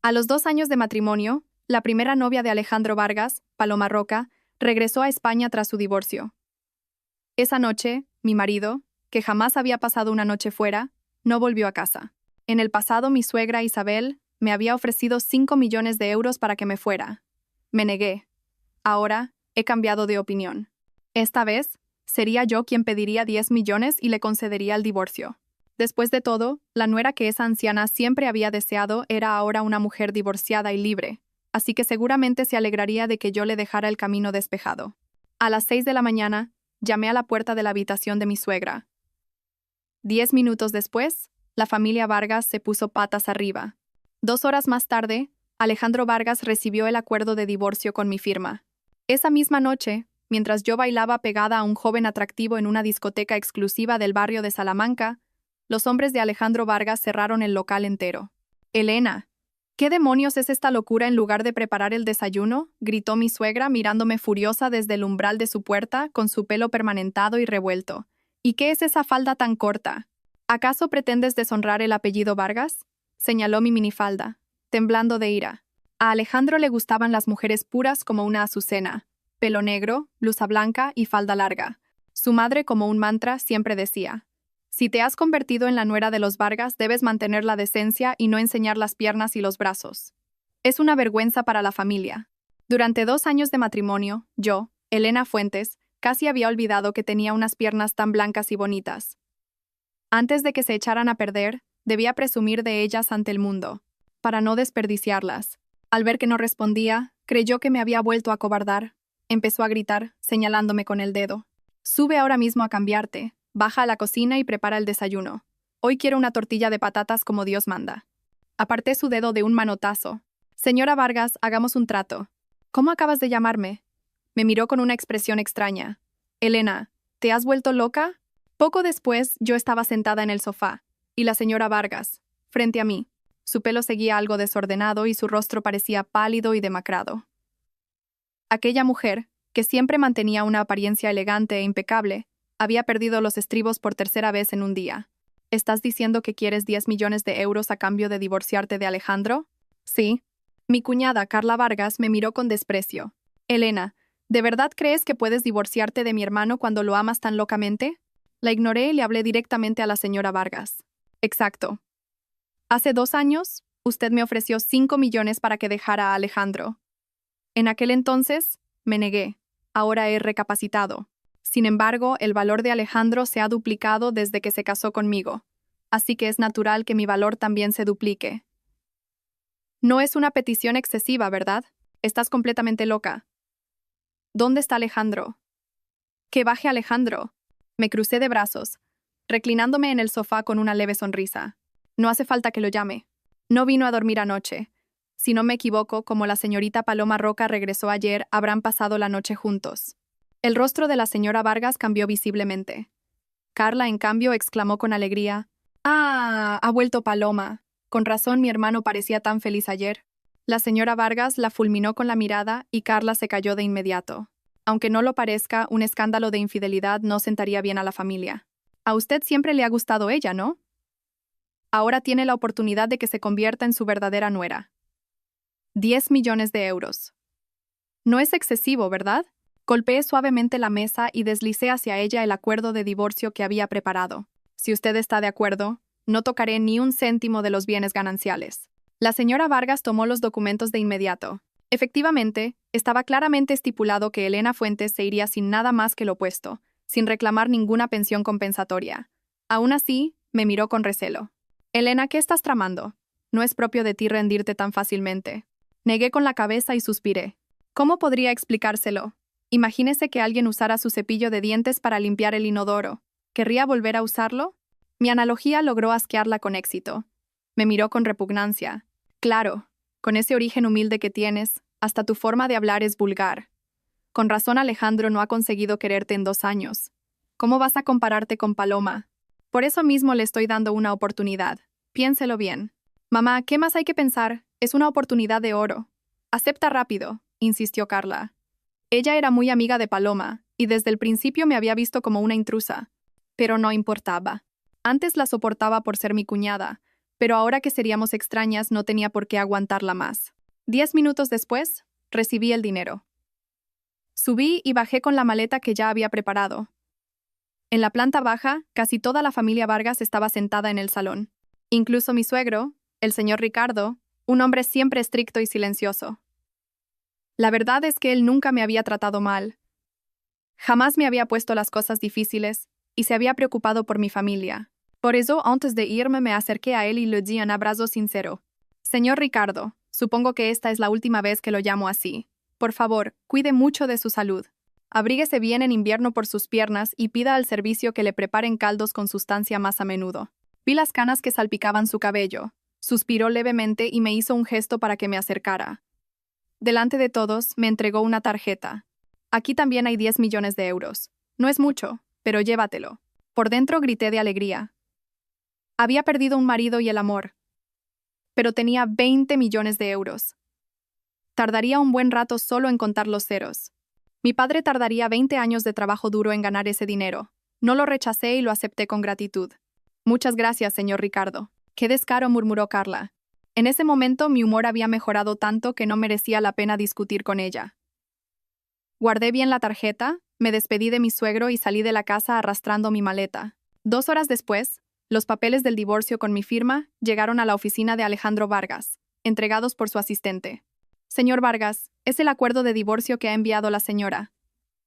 A los 2 años de matrimonio, la primera novia de Alejandro Vargas, Paloma Roca, regresó a España tras su divorcio. Esa noche, mi marido, que jamás había pasado una noche fuera, no volvió a casa. En el pasado, mi suegra Isabel me había ofrecido 5 millones de euros para que me fuera. Me negué. Ahora, he cambiado de opinión. Esta vez, sería yo quien pediría 10 millones y le concedería el divorcio. Después de todo, la nuera que esa anciana siempre había deseado era ahora una mujer divorciada y libre, así que seguramente se alegraría de que yo le dejara el camino despejado. A las 6 de la mañana, llamé a la puerta de la habitación de mi suegra. 10 minutos después, la familia Vargas se puso patas arriba. 2 horas más tarde, Alejandro Vargas recibió el acuerdo de divorcio con mi firma. Esa misma noche, mientras yo bailaba pegada a un joven atractivo en una discoteca exclusiva del barrio de Salamanca, los hombres de Alejandro Vargas cerraron el local entero. «Elena, ¿qué demonios es esta locura en lugar de preparar el desayuno?», gritó mi suegra mirándome furiosa desde el umbral de su puerta con su pelo permanentado y revuelto. «¿Y qué es esa falda tan corta? ¿Acaso pretendes deshonrar el apellido Vargas?», señaló mi minifalda, temblando de ira. A Alejandro le gustaban las mujeres puras como una azucena, pelo negro, blusa blanca y falda larga. Su madre, como un mantra, siempre decía: «Si te has convertido en la nuera de los Vargas, debes mantener la decencia y no enseñar las piernas y los brazos. Es una vergüenza para la familia». Durante 2 años de matrimonio, yo, Elena Fuentes, casi había olvidado que tenía unas piernas tan blancas y bonitas. Antes de que se echaran a perder, debía presumir de ellas ante el mundo, para no desperdiciarlas. Al ver que no respondía, creyó que me había vuelto a acobardar. Empezó a gritar, señalándome con el dedo: «Sube ahora mismo a cambiarte, baja a la cocina y prepara el desayuno. Hoy quiero una tortilla de patatas como Dios manda». Aparté su dedo de un manotazo. «Señora Vargas, hagamos un trato». «¿Cómo acabas de llamarme?». Me miró con una expresión extraña. «Elena, ¿te has vuelto loca?». Poco después, yo estaba sentada en el sofá, y la señora Vargas, frente a mí. Su pelo seguía algo desordenado y su rostro parecía pálido y demacrado. Aquella mujer, que siempre mantenía una apariencia elegante e impecable, había perdido los estribos por tercera vez en un día. «¿Estás diciendo que quieres 10 millones de euros a cambio de divorciarte de Alejandro?». «Sí». Mi cuñada, Carla Vargas, me miró con desprecio. «Elena, ¿de verdad crees que puedes divorciarte de mi hermano cuando lo amas tan locamente?». La ignoré y le hablé directamente a la señora Vargas. «Exacto. Hace 2 años, usted me ofreció 5 millones para que dejara a Alejandro. En aquel entonces, me negué. Ahora he recapacitado. Sin embargo, el valor de Alejandro se ha duplicado desde que se casó conmigo, así que es natural que mi valor también se duplique». «No es una petición excesiva, ¿verdad? Estás completamente loca». «¿Dónde está Alejandro?». «Que baje Alejandro». Me crucé de brazos, reclinándome en el sofá con una leve sonrisa. «No hace falta que lo llame. No vino a dormir anoche. Si no me equivoco, como la señorita Paloma Roca regresó ayer, habrán pasado la noche juntos». El rostro de la señora Vargas cambió visiblemente. Carla, en cambio, exclamó con alegría: «¡Ah! Ha vuelto Paloma. Con razón mi hermano parecía tan feliz ayer». La señora Vargas la fulminó con la mirada y Carla se calló de inmediato. Aunque no lo parezca, un escándalo de infidelidad no sentaría bien a la familia. «A usted siempre le ha gustado ella, ¿no? Ahora tiene la oportunidad de que se convierta en su verdadera nuera». 10 millones de euros. No es excesivo, ¿verdad? Golpeé suavemente la mesa y deslicé hacia ella el acuerdo de divorcio que había preparado. «Si usted está de acuerdo, no tocaré ni un céntimo de los bienes gananciales». La señora Vargas tomó los documentos de inmediato. Efectivamente, estaba claramente estipulado que Elena Fuentes se iría sin nada más que lo opuesto, sin reclamar ninguna pensión compensatoria. Aún así, me miró con recelo. «Elena, ¿qué estás tramando? No es propio de ti rendirte tan fácilmente». Negué con la cabeza y suspiré. ¿Cómo podría explicárselo? Imagínese que alguien usara su cepillo de dientes para limpiar el inodoro. ¿Querría volver a usarlo? Mi analogía logró asquearla con éxito. Me miró con repugnancia. «Claro, con ese origen humilde que tienes, hasta tu forma de hablar es vulgar. Con razón Alejandro no ha conseguido quererte en 2 años. ¿Cómo vas a compararte con Paloma? Por eso mismo le estoy dando una oportunidad. Piénselo bien». «Mamá, ¿qué más hay que pensar? Es una oportunidad de oro». «Acepta rápido», insistió Carla. Ella era muy amiga de Paloma, y desde el principio me había visto como una intrusa. Pero no importaba. Antes la soportaba por ser mi cuñada, pero ahora que seríamos extrañas no tenía por qué aguantarla más. 10 minutos después, recibí el dinero. Subí y bajé con la maleta que ya había preparado. En la planta baja, casi toda la familia Vargas estaba sentada en el salón. Incluso mi suegro, el señor Ricardo, un hombre siempre estricto y silencioso. La verdad es que él nunca me había tratado mal. Jamás me había puesto las cosas difíciles y se había preocupado por mi familia. Por eso, antes de irme, me acerqué a él y le di un abrazo sincero. Señor Ricardo, supongo que esta es la última vez que lo llamo así. Por favor, cuide mucho de su salud. Abríguese bien en invierno por sus piernas y pida al servicio que le preparen caldos con sustancia más a menudo. Vi las canas que salpicaban su cabello. Suspiró levemente y me hizo un gesto para que me acercara. Delante de todos, me entregó una tarjeta. Aquí también hay 10 millones de euros. No es mucho, pero llévatelo. Por dentro grité de alegría. Había perdido un marido y el amor, pero tenía 20 millones de euros. Tardaría un buen rato solo en contar los ceros. Mi padre tardaría 20 años de trabajo duro en ganar ese dinero. No lo rechacé y lo acepté con gratitud. Muchas gracias, señor Ricardo. Qué descaro, murmuró Carla. En ese momento mi humor había mejorado tanto que no merecía la pena discutir con ella. Guardé bien la tarjeta, me despedí de mi suegro y salí de la casa arrastrando mi maleta. 2 horas después, los papeles del divorcio con mi firma llegaron a la oficina de Alejandro Vargas, entregados por su asistente. Señor Vargas, es el acuerdo de divorcio que ha enviado la señora.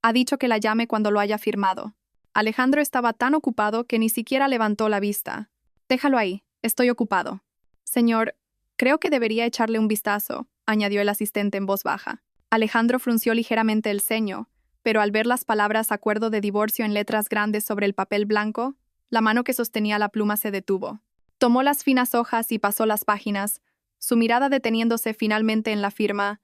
Ha dicho que la llame cuando lo haya firmado. Alejandro estaba tan ocupado que ni siquiera levantó la vista. Déjalo ahí, estoy ocupado. Señor, creo que debería echarle un vistazo, añadió el asistente en voz baja. Alejandro frunció ligeramente el ceño, pero al ver las palabras acuerdo de divorcio en letras grandes sobre el papel blanco, la mano que sostenía la pluma se detuvo. Tomó las finas hojas y pasó las páginas, su mirada deteniéndose finalmente en la firma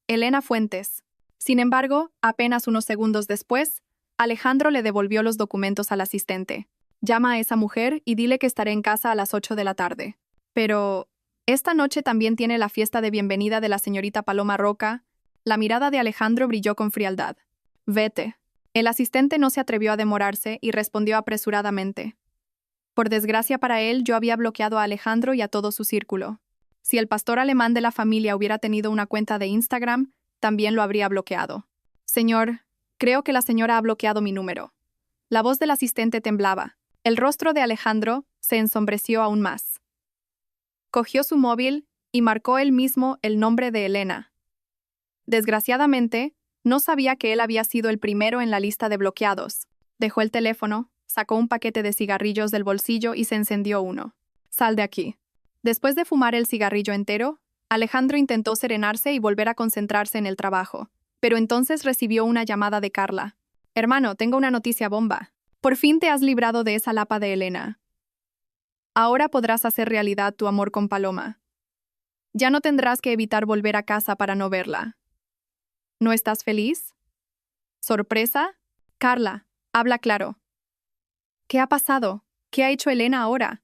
Elena Fuentes. Sin embargo, apenas unos segundos después, Alejandro le devolvió los documentos al asistente. Llama a esa mujer y dile que estaré en casa a las 8 de la tarde. Pero, esta noche también tiene la fiesta de bienvenida de la señorita Paloma Roca. La mirada de Alejandro brilló con frialdad. Vete. El asistente no se atrevió a demorarse y respondió apresuradamente. Por desgracia para él, yo había bloqueado a Alejandro y a todo su círculo. Si el pastor alemán de la familia hubiera tenido una cuenta de Instagram, también lo habría bloqueado. Señor, creo que la señora ha bloqueado mi número. La voz del asistente temblaba. El rostro de Alejandro se ensombreció aún más. Cogió su móvil y marcó él mismo el nombre de Elena. Desgraciadamente, no sabía que él había sido el primero en la lista de bloqueados. Dejó el teléfono, sacó un paquete de cigarrillos del bolsillo y se encendió uno. Sal de aquí. Después de fumar el cigarrillo entero, Alejandro intentó serenarse y volver a concentrarse en el trabajo, pero entonces recibió una llamada de Carla. Hermano, tengo una noticia bomba. Por fin te has librado de esa lapa de Elena. Ahora podrás hacer realidad tu amor con Paloma. Ya no tendrás que evitar volver a casa para no verla. ¿No estás feliz? ¿Sorpresa? Carla, habla claro. ¿Qué ha pasado? ¿Qué ha hecho Elena ahora?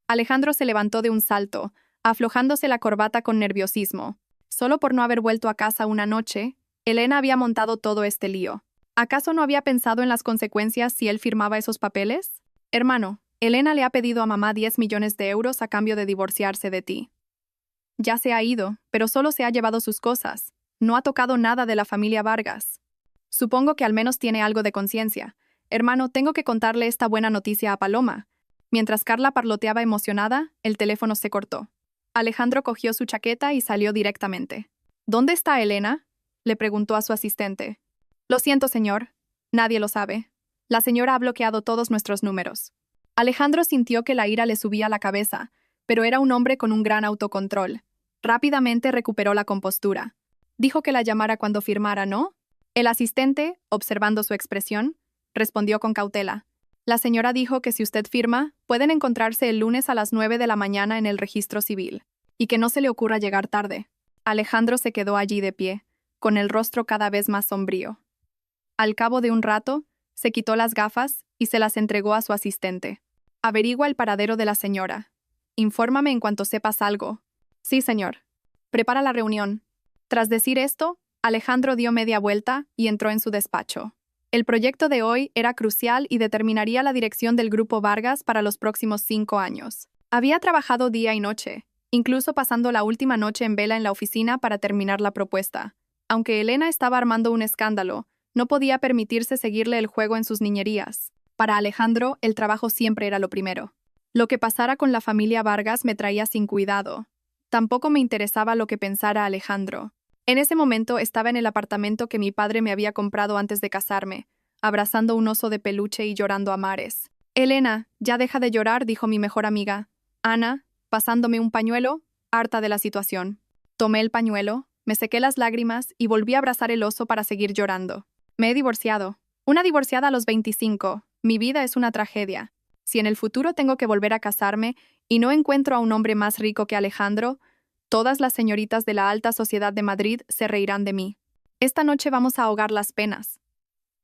Alejandro se levantó de un salto, aflojándose la corbata con nerviosismo. Solo por no haber vuelto a casa una noche, Elena había montado todo este lío. ¿Acaso no había pensado en las consecuencias si él firmaba esos papeles? Hermano, Elena le ha pedido a mamá 10 millones de euros a cambio de divorciarse de ti. Ya se ha ido, pero solo se ha llevado sus cosas. No ha tocado nada de la familia Vargas. Supongo que al menos tiene algo de conciencia. Hermano, tengo que contarle esta buena noticia a Paloma. Mientras Carla parloteaba emocionada, el teléfono se cortó. Alejandro cogió su chaqueta y salió directamente. ¿Dónde está Elena?, le preguntó a su asistente. Lo siento, señor. Nadie lo sabe. La señora ha bloqueado todos nuestros números. Alejandro sintió que la ira le subía a la cabeza, pero era un hombre con un gran autocontrol. Rápidamente recuperó la compostura. Dijo que la llamara cuando firmara, ¿no? El asistente, observando su expresión, respondió con cautela. La señora dijo que si usted firma, pueden encontrarse el lunes a las 9 de la mañana en el registro civil, y que no se le ocurra llegar tarde. Alejandro se quedó allí de pie, con el rostro cada vez más sombrío. Al cabo de un rato, se quitó las gafas y se las entregó a su asistente. Averigua el paradero de la señora. Infórmame en cuanto sepas algo. Sí, señor. Prepara la reunión. Tras decir esto, Alejandro dio media vuelta y entró en su despacho. El proyecto de hoy era crucial y determinaría la dirección del Grupo Vargas para los próximos 5 años. Había trabajado día y noche, incluso pasando la última noche en vela en la oficina para terminar la propuesta. Aunque Elena estaba armando un escándalo, no podía permitirse seguirle el juego en sus niñerías. Para Alejandro, el trabajo siempre era lo primero. Lo que pasara con la familia Vargas me traía sin cuidado. Tampoco me interesaba lo que pensara Alejandro. En ese momento estaba en el apartamento que mi padre me había comprado antes de casarme, abrazando un oso de peluche y llorando a mares. «Elena, ya deja de llorar», dijo mi mejor amiga, Ana, pasándome un pañuelo, harta de la situación. Tomé el pañuelo, me sequé las lágrimas y volví a abrazar el oso para seguir llorando. Me he divorciado. Una divorciada a los 25. Mi vida es una tragedia. Si en el futuro tengo que volver a casarme y no encuentro a un hombre más rico que Alejandro, todas las señoritas de la alta sociedad de Madrid se reirán de mí. Esta noche vamos a ahogar las penas.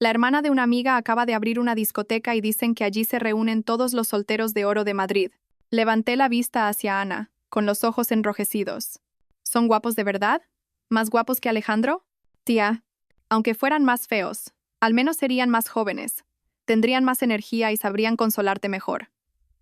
La hermana de una amiga acaba de abrir una discoteca y dicen que allí se reúnen todos los solteros de oro de Madrid. Levanté la vista hacia Ana, con los ojos enrojecidos. ¿Son guapos de verdad? ¿Más guapos que Alejandro? Tía, aunque fueran más feos, al menos serían más jóvenes. Tendrían más energía y sabrían consolarte mejor.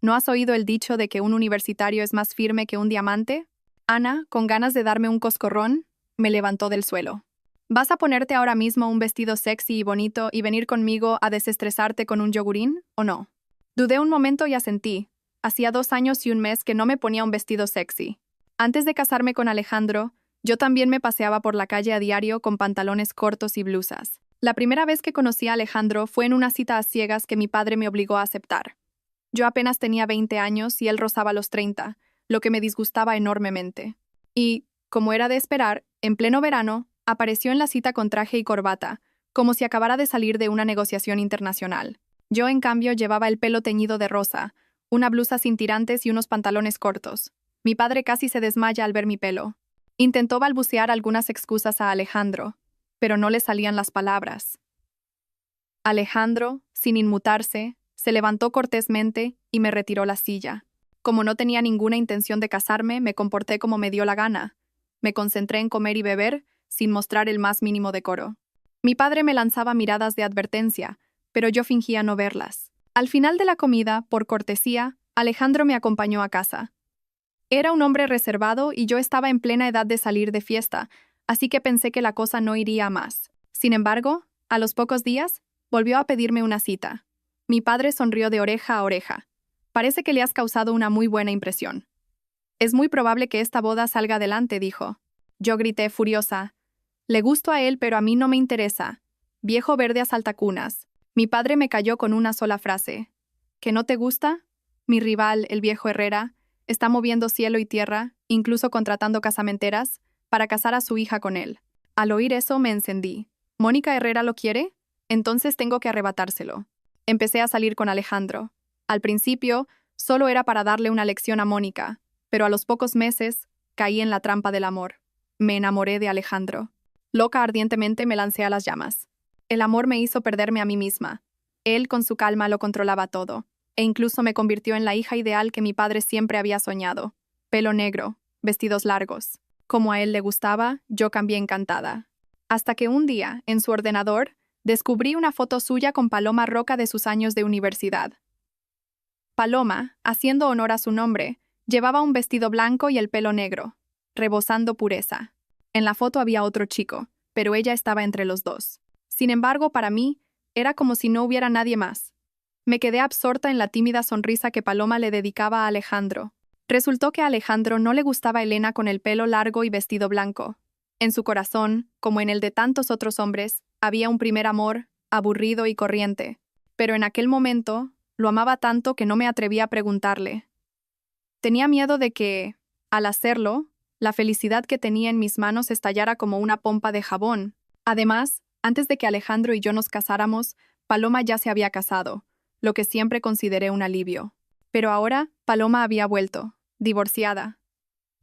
¿No has oído el dicho de que un universitario es más firme que un diamante? Ana, con ganas de darme un coscorrón, me levantó del suelo. ¿Vas a ponerte ahora mismo un vestido sexy y bonito y venir conmigo a desestresarte con un yogurín, o no? Dudé un momento y asentí. Hacía 2 años y un mes que no me ponía un vestido sexy. Antes de casarme con Alejandro, yo también me paseaba por la calle a diario con pantalones cortos y blusas. La primera vez que conocí a Alejandro fue en una cita a ciegas que mi padre me obligó a aceptar. Yo apenas tenía 20 años y él rozaba los 30, lo que me disgustaba enormemente. Y, como era de esperar, en pleno verano, apareció en la cita con traje y corbata, como si acabara de salir de una negociación internacional. Yo, en cambio, llevaba el pelo teñido de rosa, una blusa sin tirantes y unos pantalones cortos. Mi padre casi se desmaya al ver mi pelo. Intentó balbucear algunas excusas a Alejandro, pero no le salían las palabras. Alejandro, sin inmutarse, se levantó cortésmente y me retiró la silla. Como no tenía ninguna intención de casarme, me comporté como me dio la gana. Me concentré en comer y beber, sin mostrar el más mínimo decoro. Mi padre me lanzaba miradas de advertencia, pero yo fingía no verlas. Al final de la comida, por cortesía, Alejandro me acompañó a casa. Era un hombre reservado y yo estaba en plena edad de salir de fiesta, así que pensé que la cosa no iría a más. Sin embargo, a los pocos días, volvió a pedirme una cita. Mi padre sonrió de oreja a oreja. Parece que le has causado una muy buena impresión. Es muy probable que esta boda salga adelante, dijo. Yo grité furiosa. Le gusto a él, pero a mí no me interesa. Viejo verde a saltacunas. Mi padre me calló con una sola frase. ¿Que no te gusta? Mi rival, el viejo Herrera, está moviendo cielo y tierra, incluso contratando casamenteras, para casar a su hija con él. Al oír eso me encendí. ¿Mónica Herrera lo quiere? Entonces tengo que arrebatárselo. Empecé a salir con Alejandro. Al principio, solo era para darle una lección a Mónica, pero a los pocos meses, caí en la trampa del amor. Me enamoré de Alejandro. Loca ardientemente me lancé a las llamas. El amor me hizo perderme a mí misma. Él, con su calma, lo controlaba todo, e incluso me convirtió en la hija ideal que mi padre siempre había soñado. Pelo negro, vestidos largos. Como a él le gustaba, yo cambié encantada. Hasta que un día, en su ordenador, descubrí una foto suya con Paloma Roca de sus años de universidad. Paloma, haciendo honor a su nombre, llevaba un vestido blanco y el pelo negro, rebosando pureza. En la foto había otro chico, pero ella estaba entre los dos. Sin embargo, para mí, era como si no hubiera nadie más. Me quedé absorta en la tímida sonrisa que Paloma le dedicaba a Alejandro. Resultó que a Alejandro no le gustaba Elena con el pelo largo y vestido blanco. En su corazón, como en el de tantos otros hombres, había un primer amor, aburrido y corriente. Pero en aquel momento, lo amaba tanto que no me atrevía a preguntarle. Tenía miedo de que, al hacerlo, la felicidad que tenía en mis manos estallara como una pompa de jabón. Además, antes de que Alejandro y yo nos casáramos, Paloma ya se había casado, lo que siempre consideré un alivio. Pero ahora, Paloma había vuelto, divorciada.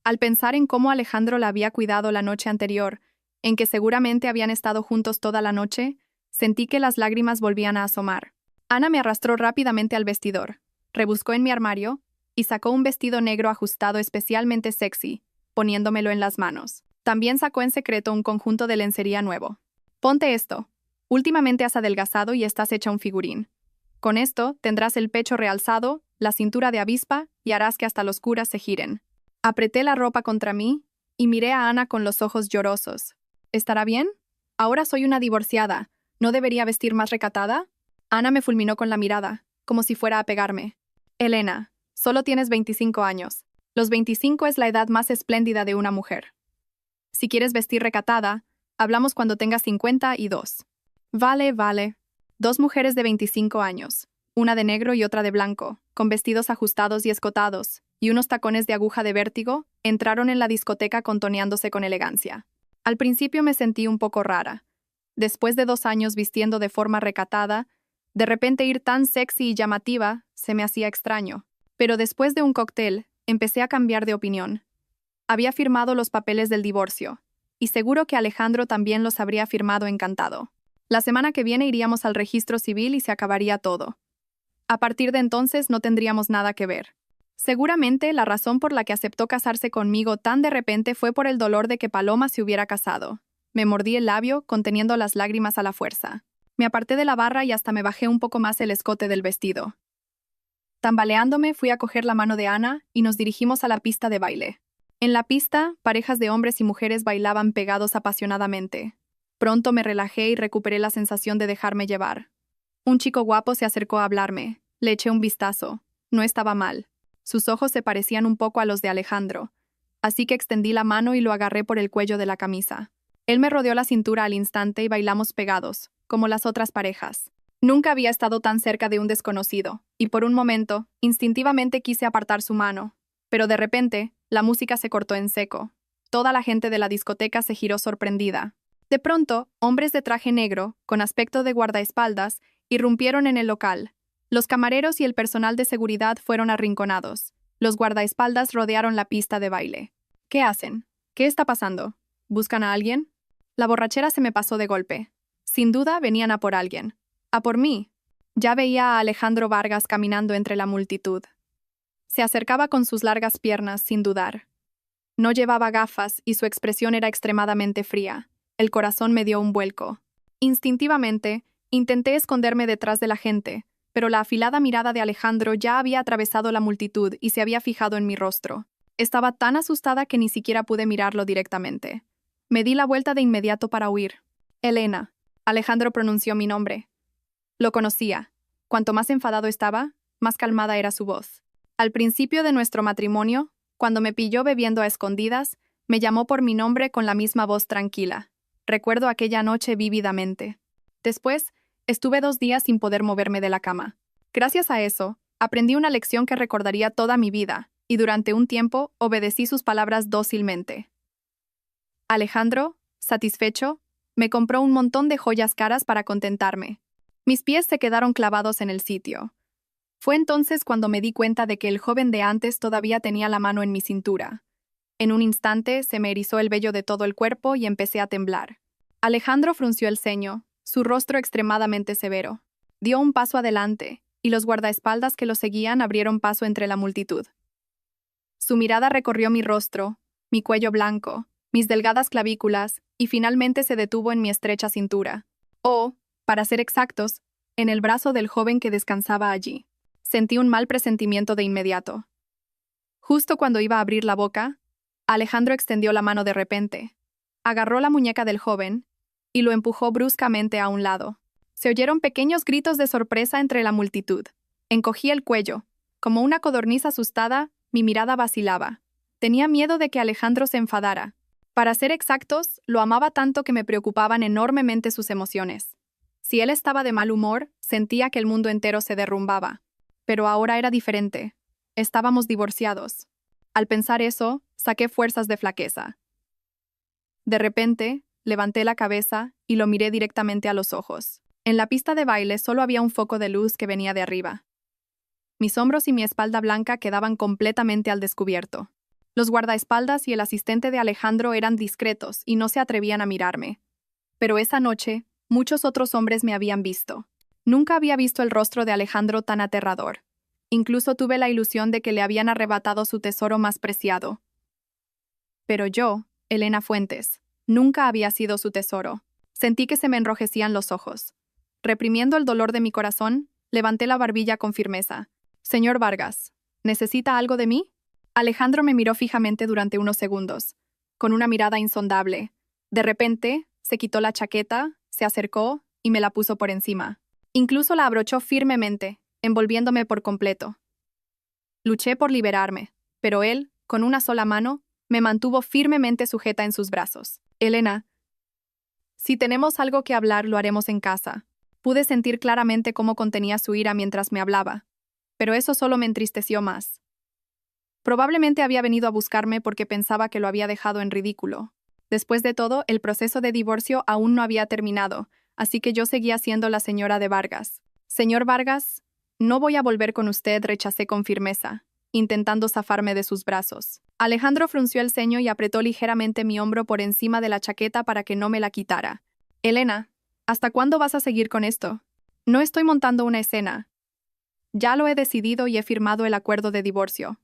Al pensar en cómo Alejandro la había cuidado la noche anterior, en que seguramente habían estado juntos toda la noche, sentí que las lágrimas volvían a asomar. Ana me arrastró rápidamente al vestidor, rebuscó en mi armario y sacó un vestido negro ajustado especialmente sexy, poniéndomelo en las manos. También sacó en secreto un conjunto de lencería nuevo. Ponte esto. Últimamente has adelgazado y estás hecha un figurín. Con esto tendrás el pecho realzado, la cintura de avispa y harás que hasta los curas se giren. Apreté la ropa contra mí y miré a Ana con los ojos llorosos. ¿Estará bien? Ahora soy una divorciada. ¿No debería vestir más recatada? Ana me fulminó con la mirada, como si fuera a pegarme. Elena, solo tienes 25 años. Los 25 es la edad más espléndida de una mujer. Si quieres vestir recatada, hablamos cuando tengas 52. Vale. 2 mujeres de 25 años, una de negro y otra de blanco, con vestidos ajustados y escotados, y unos tacones de aguja de vértigo, entraron en la discoteca contoneándose con elegancia. Al principio me sentí un poco rara. Después de 2 años vistiendo de forma recatada, de repente ir tan sexy y llamativa se me hacía extraño. Pero después de un cóctel, empecé a cambiar de opinión. Había firmado los papeles del divorcio, y seguro que Alejandro también los habría firmado encantado. La semana que viene iríamos al registro civil y se acabaría todo. A partir de entonces no tendríamos nada que ver. Seguramente la razón por la que aceptó casarse conmigo tan de repente fue por el dolor de que Paloma se hubiera casado. Me mordí el labio, conteniendo las lágrimas a la fuerza. Me aparté de la barra y hasta me bajé un poco más el escote del vestido. Tambaleándome, fui a coger la mano de Ana y nos dirigimos a la pista de baile. En la pista, parejas de hombres y mujeres bailaban pegados apasionadamente. Pronto me relajé y recuperé la sensación de dejarme llevar. Un chico guapo se acercó a hablarme. Le eché un vistazo. No estaba mal. Sus ojos se parecían un poco a los de Alejandro, así que extendí la mano y lo agarré por el cuello de la camisa. Él me rodeó la cintura al instante y bailamos pegados, como las otras parejas. Nunca había estado tan cerca de un desconocido, y por un momento, instintivamente quise apartar su mano. Pero de repente, la música se cortó en seco. Toda la gente de la discoteca se giró sorprendida. De pronto, hombres de traje negro, con aspecto de guardaespaldas, irrumpieron en el local. Los camareros y el personal de seguridad fueron arrinconados. Los guardaespaldas rodearon la pista de baile. ¿Qué hacen? ¿Qué está pasando? ¿Buscan a alguien? La borrachera se me pasó de golpe. Sin duda venían a por alguien. ¿A por mí? Ya veía a Alejandro Vargas caminando entre la multitud. Se acercaba con sus largas piernas sin dudar. No llevaba gafas y su expresión era extremadamente fría. El corazón me dio un vuelco. Instintivamente, intenté esconderme detrás de la gente, pero la afilada mirada de Alejandro ya había atravesado la multitud y se había fijado en mi rostro. Estaba tan asustada que ni siquiera pude mirarlo directamente. Me di la vuelta de inmediato para huir. Elena. Alejandro pronunció mi nombre. Lo conocía. Cuanto más enfadado estaba, más calmada era su voz. Al principio de nuestro matrimonio, cuando me pilló bebiendo a escondidas, me llamó por mi nombre con la misma voz tranquila. Recuerdo aquella noche vívidamente. Después, estuve 2 días sin poder moverme de la cama. Gracias a eso, aprendí una lección que recordaría toda mi vida, y durante un tiempo obedecí sus palabras dócilmente. Alejandro, satisfecho, me compró un montón de joyas caras para contentarme. Mis pies se quedaron clavados en el sitio. Fue entonces cuando me di cuenta de que el joven de antes todavía tenía la mano en mi cintura. En un instante se me erizó el vello de todo el cuerpo y empecé a temblar. Alejandro frunció el ceño, su rostro extremadamente severo. Dio un paso adelante, y los guardaespaldas que lo seguían abrieron paso entre la multitud. Su mirada recorrió mi rostro, mi cuello blanco, mis delgadas clavículas, y finalmente se detuvo en mi estrecha cintura. O, para ser exactos, en el brazo del joven que descansaba allí. Sentí un mal presentimiento de inmediato. Justo cuando iba a abrir la boca, Alejandro extendió la mano de repente, agarró la muñeca del joven y lo empujó bruscamente a un lado. Se oyeron pequeños gritos de sorpresa entre la multitud. Encogí el cuello. Como una codorniz asustada, mi mirada vacilaba. Tenía miedo de que Alejandro se enfadara. Para ser exactos, lo amaba tanto que me preocupaban enormemente sus emociones. Si él estaba de mal humor, sentía que el mundo entero se derrumbaba. Pero ahora era diferente. Estábamos divorciados. Al pensar eso, saqué fuerzas de flaqueza. De repente, levanté la cabeza y lo miré directamente a los ojos. En la pista de baile solo había un foco de luz que venía de arriba. Mis hombros y mi espalda blanca quedaban completamente al descubierto. Los guardaespaldas y el asistente de Alejandro eran discretos y no se atrevían a mirarme. Pero esa noche, muchos otros hombres me habían visto. Nunca había visto el rostro de Alejandro tan aterrador. Incluso tuve la ilusión de que le habían arrebatado su tesoro más preciado. Pero yo, Elena Fuentes, nunca había sido su tesoro. Sentí que se me enrojecían los ojos. Reprimiendo el dolor de mi corazón, levanté la barbilla con firmeza. Señor Vargas, ¿necesita algo de mí? Alejandro me miró fijamente durante unos segundos, con una mirada insondable. De repente, se quitó la chaqueta, se acercó y me la puso por encima. Incluso la abrochó firmemente, envolviéndome por completo. Luché por liberarme, pero él, con una sola mano, me mantuvo firmemente sujeta en sus brazos. Elena, si tenemos algo que hablar, lo haremos en casa. Pude sentir claramente cómo contenía su ira mientras me hablaba, pero eso solo me entristeció más. Probablemente había venido a buscarme porque pensaba que lo había dejado en ridículo. Después de todo, el proceso de divorcio aún no había terminado, así que yo seguía siendo la señora de Vargas. Señor Vargas, no voy a volver con usted, rechacé con firmeza, intentando zafarme de sus brazos. Alejandro frunció el ceño y apretó ligeramente mi hombro por encima de la chaqueta para que no me la quitara. Elena, ¿hasta cuándo vas a seguir con esto? No estoy montando una escena. Ya lo he decidido y he firmado el acuerdo de divorcio.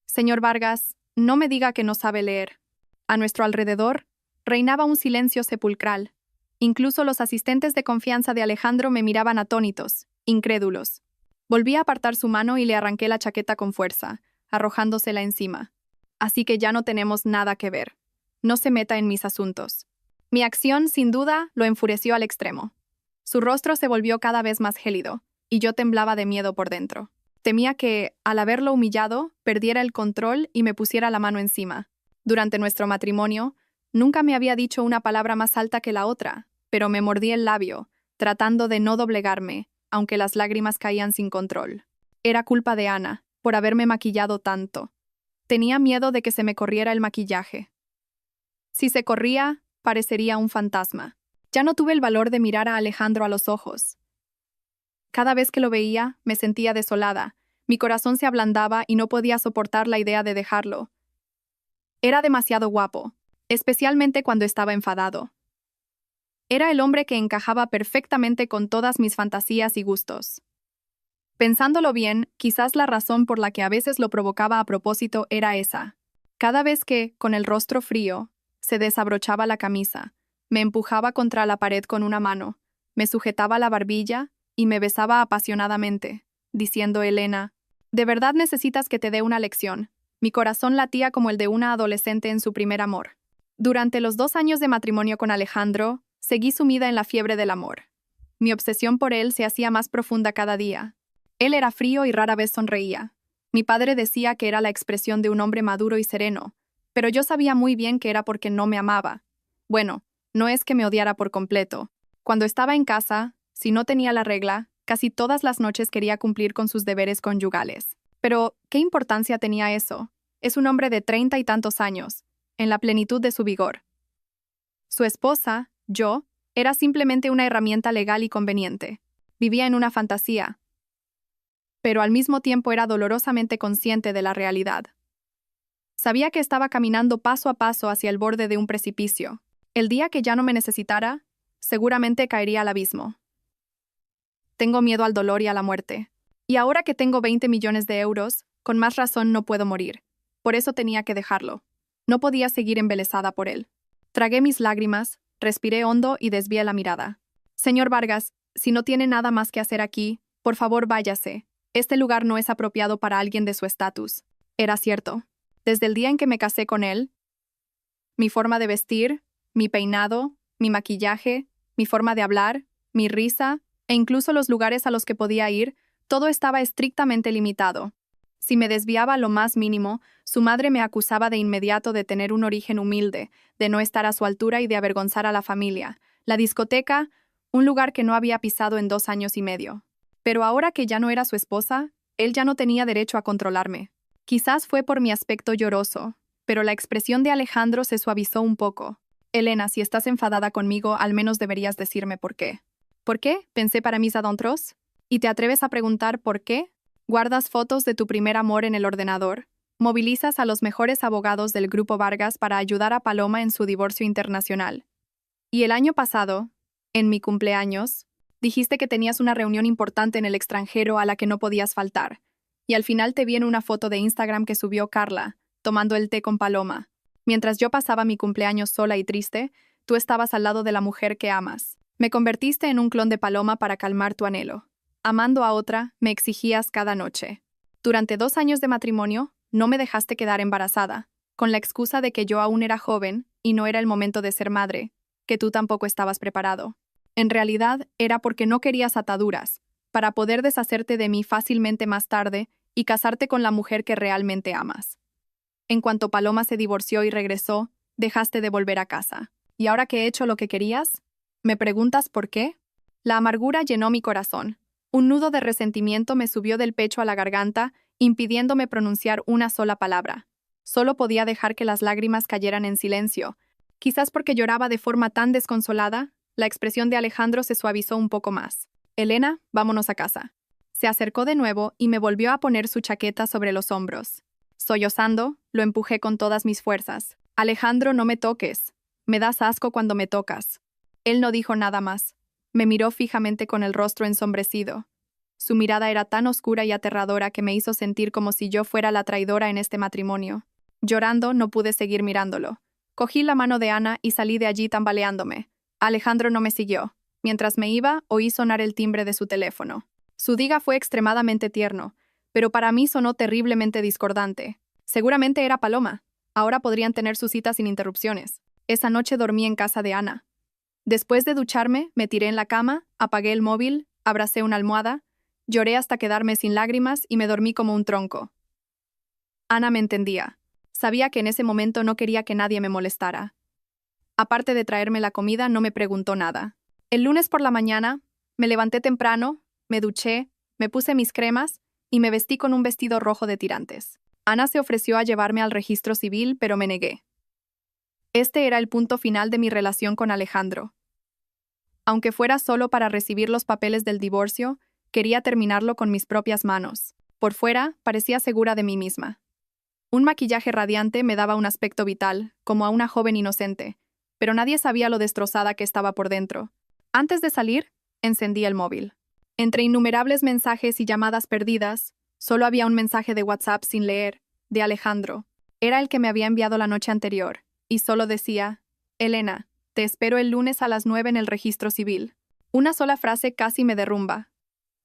Señor Vargas, no me diga que no sabe leer. A nuestro alrededor reinaba un silencio sepulcral. Incluso los asistentes de confianza de Alejandro me miraban atónitos, incrédulos. Volví a apartar su mano y le arranqué la chaqueta con fuerza, arrojándosela encima. Así que ya no tenemos nada que ver. No se meta en mis asuntos. Mi acción, sin duda, lo enfureció al extremo. Su rostro se volvió cada vez más gélido, y yo temblaba de miedo por dentro. Temía que, al haberlo humillado, perdiera el control y me pusiera la mano encima. Durante nuestro matrimonio, nunca me había dicho una palabra más alta que la otra, pero me mordí el labio, tratando de no doblegarme, aunque las lágrimas caían sin control. Era culpa de Ana, por haberme maquillado tanto. Tenía miedo de que se me corriera el maquillaje. Si se corría, parecería un fantasma. Ya no tuve el valor de mirar a Alejandro a los ojos. Cada vez que lo veía, me sentía desolada. Mi corazón se ablandaba y no podía soportar la idea de dejarlo. Era demasiado guapo, especialmente cuando estaba enfadado. Era el hombre que encajaba perfectamente con todas mis fantasías y gustos. Pensándolo bien, quizás la razón por la que a veces lo provocaba a propósito era esa. Cada vez que, con el rostro frío, se desabrochaba la camisa, me empujaba contra la pared con una mano, me sujetaba la barbilla y me besaba apasionadamente, diciendo: Elena, de verdad necesitas que te dé una lección. Mi corazón latía como el de una adolescente en su primer amor. Durante los 2 años de matrimonio con Alejandro, seguí sumida en la fiebre del amor. Mi obsesión por él se hacía más profunda cada día. Él era frío y rara vez sonreía. Mi padre decía que era la expresión de un hombre maduro y sereno, pero yo sabía muy bien que era porque no me amaba. Bueno, no es que me odiara por completo. Cuando estaba en casa, si no tenía la regla, casi todas las noches quería cumplir con sus deberes conyugales. Pero, ¿qué importancia tenía eso? Es un hombre de 30 y tantos años, en la plenitud de su vigor. Su esposa, yo, era simplemente una herramienta legal y conveniente. Vivía en una fantasía, pero al mismo tiempo era dolorosamente consciente de la realidad. Sabía que estaba caminando paso a paso hacia el borde de un precipicio. El día que ya no me necesitara, seguramente caería al abismo. Tengo miedo al dolor y a la muerte. Y ahora que tengo 20 millones de euros, con más razón no puedo morir. Por eso tenía que dejarlo. No podía seguir embelesada por él. Tragué mis lágrimas, respiré hondo y desvié la mirada. Señor Vargas, si no tiene nada más que hacer aquí, por favor váyase. Este lugar no es apropiado para alguien de su estatus. Era cierto. Desde el día en que me casé con él, mi forma de vestir, mi peinado, mi maquillaje, mi forma de hablar, mi risa, e incluso los lugares a los que podía ir, todo estaba estrictamente limitado. Si me desviaba lo más mínimo, su madre me acusaba de inmediato de tener un origen humilde, de no estar a su altura y de avergonzar a la familia. La discoteca, un lugar que no había pisado en 2 años y medio. Pero ahora que ya no era su esposa, él ya no tenía derecho a controlarme. Quizás fue por mi aspecto lloroso, pero la expresión de Alejandro se suavizó un poco. Elena, si estás enfadada conmigo, al menos deberías decirme por qué. ¿Por qué? Pensé para mis adentros. ¿Y te atreves a preguntar por qué? Guardas fotos de tu primer amor en el ordenador. Movilizas a los mejores abogados del Grupo Vargas para ayudar a Paloma en su divorcio internacional. Y el año pasado, en mi cumpleaños, dijiste que tenías una reunión importante en el extranjero a la que no podías faltar. Y al final te vi en una foto de Instagram que subió Carla, tomando el té con Paloma. Mientras yo pasaba mi cumpleaños sola y triste, tú estabas al lado de la mujer que amas. Me convertiste en un clon de Paloma para calmar tu anhelo. amando a otra, me exigías cada noche. Durante 2 años de matrimonio, no me dejaste quedar embarazada, con la excusa de que yo aún era joven y no era el momento de ser madre, que tú tampoco estabas preparado. En realidad, era porque no querías ataduras, para poder deshacerte de mí fácilmente más tarde y casarte con la mujer que realmente amas. En cuanto Paloma se divorció y regresó, dejaste de volver a casa. ¿Y ahora que he hecho lo que querías? ¿Me preguntas por qué? La amargura llenó mi corazón. Un nudo de resentimiento me subió del pecho a la garganta, impidiéndome pronunciar una sola palabra. Solo podía dejar que las lágrimas cayeran en silencio. Quizás porque lloraba de forma tan desconsolada, la expresión de Alejandro se suavizó un poco más. Elena, vámonos a casa. Se acercó de nuevo y me volvió a poner su chaqueta sobre los hombros. Sollozando, lo empujé con todas mis fuerzas. Alejandro, no me toques. Me das asco cuando me tocas. Él no dijo nada más. Me miró fijamente con el rostro ensombrecido. Su mirada era tan oscura y aterradora que me hizo sentir como si yo fuera la traidora en este matrimonio. Llorando, no pude seguir mirándolo. Cogí la mano de Ana y salí de allí tambaleándome. Alejandro no me siguió. Mientras me iba, oí sonar el timbre de su teléfono. Su diga fue extremadamente tierno, pero para mí sonó terriblemente discordante. Seguramente era Paloma. Ahora podrían tener su cita sin interrupciones. Esa noche dormí en casa de Ana. Después de ducharme, me tiré en la cama, apagué el móvil, abracé una almohada, lloré hasta quedarme sin lágrimas y me dormí como un tronco. Ana me entendía. Sabía que en ese momento no quería que nadie me molestara. Aparte de traerme la comida, no me preguntó nada. El lunes por la mañana, me levanté temprano, me duché, me puse mis cremas y me vestí con un vestido rojo de tirantes. Ana se ofreció a llevarme al registro civil, pero me negué. Este era el punto final de mi relación con Alejandro. Aunque fuera solo para recibir los papeles del divorcio, quería terminarlo con mis propias manos. Por fuera, parecía segura de mí misma. Un maquillaje radiante me daba un aspecto vital, como a una joven inocente, pero nadie sabía lo destrozada que estaba por dentro. Antes de salir, encendí el móvil. Entre innumerables mensajes y llamadas perdidas, solo había un mensaje de WhatsApp sin leer, de Alejandro. Era el que me había enviado la noche anterior, y solo decía: Elena, te espero el lunes a las 9 en el registro civil. Una sola frase casi me derrumba.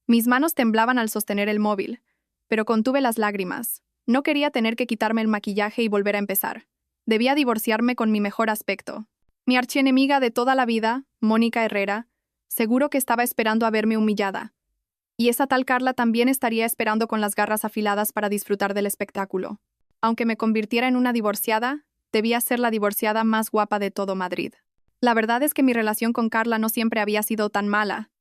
Mis manos temblaban al sostener el móvil, pero contuve las lágrimas. No quería tener que quitarme el maquillaje y volver a empezar. Debía divorciarme con mi mejor aspecto. Mi archienemiga de toda la vida, Mónica Herrera, seguro que estaba esperando a verme humillada. Y esa tal Carla también estaría esperando con las garras afiladas para disfrutar del espectáculo. Aunque me convirtiera en una divorciada, debía ser la divorciada más guapa de todo Madrid. La verdad es que mi relación con Carla no siempre había sido tan mala.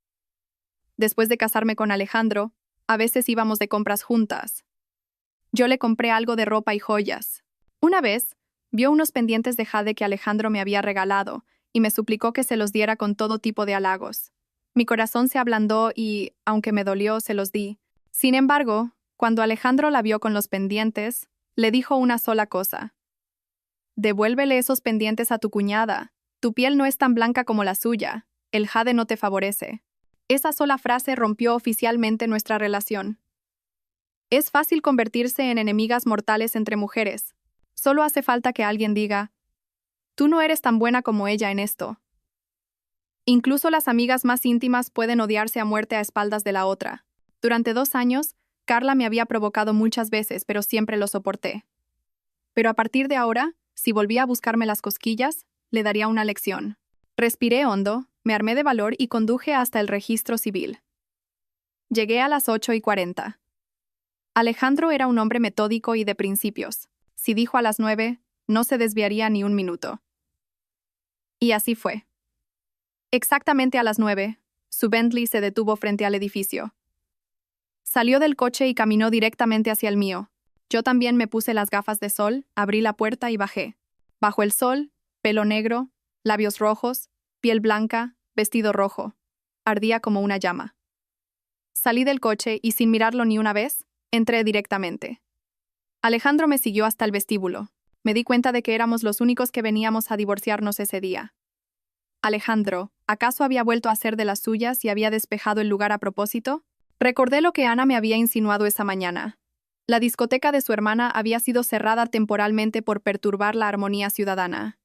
Después de casarme con Alejandro, a veces íbamos de compras juntas. Yo le compré algo de ropa y joyas. Una vez, vio unos pendientes de jade que Alejandro me había regalado y me suplicó que se los diera con todo tipo de halagos. Mi corazón se ablandó y, aunque me dolió, se los di. Sin embargo, cuando Alejandro la vio con los pendientes, le dijo una sola cosa: devuélvele esos pendientes a tu cuñada. Tu piel no es tan blanca como la suya. El jade no te favorece. Esa sola frase rompió oficialmente nuestra relación. Es fácil convertirse en enemigas mortales entre mujeres. Solo hace falta que alguien diga: tú no eres tan buena como ella en esto. Incluso las amigas más íntimas pueden odiarse a muerte a espaldas de la otra. Durante 2 años, Carla me había provocado muchas veces, pero siempre lo soporté. Pero a partir de ahora, si volvía a buscarme las cosquillas, le daría una lección. Respiré hondo, me armé de valor y conduje hasta el registro civil. Llegué a las 8:40. Alejandro era un hombre metódico y de principios. Si dijo a las 9, no se desviaría ni un minuto. Y así fue. Exactamente a las 9, su Bentley se detuvo frente al edificio. Salió del coche y caminó directamente hacia el mío. Yo también me puse las gafas de sol, abrí la puerta y bajé. Bajo el sol, pelo negro, labios rojos, piel blanca, vestido rojo. Ardía como una llama. Salí del coche y, sin mirarlo ni una vez, entré directamente. Alejandro me siguió hasta el vestíbulo. Me di cuenta de que éramos los únicos que veníamos a divorciarnos ese día. Alejandro, ¿acaso había vuelto a ser de las suyas y había despejado el lugar a propósito? Recordé lo que Ana me había insinuado esa mañana. La discoteca de su hermana había sido cerrada temporalmente por perturbar la armonía ciudadana.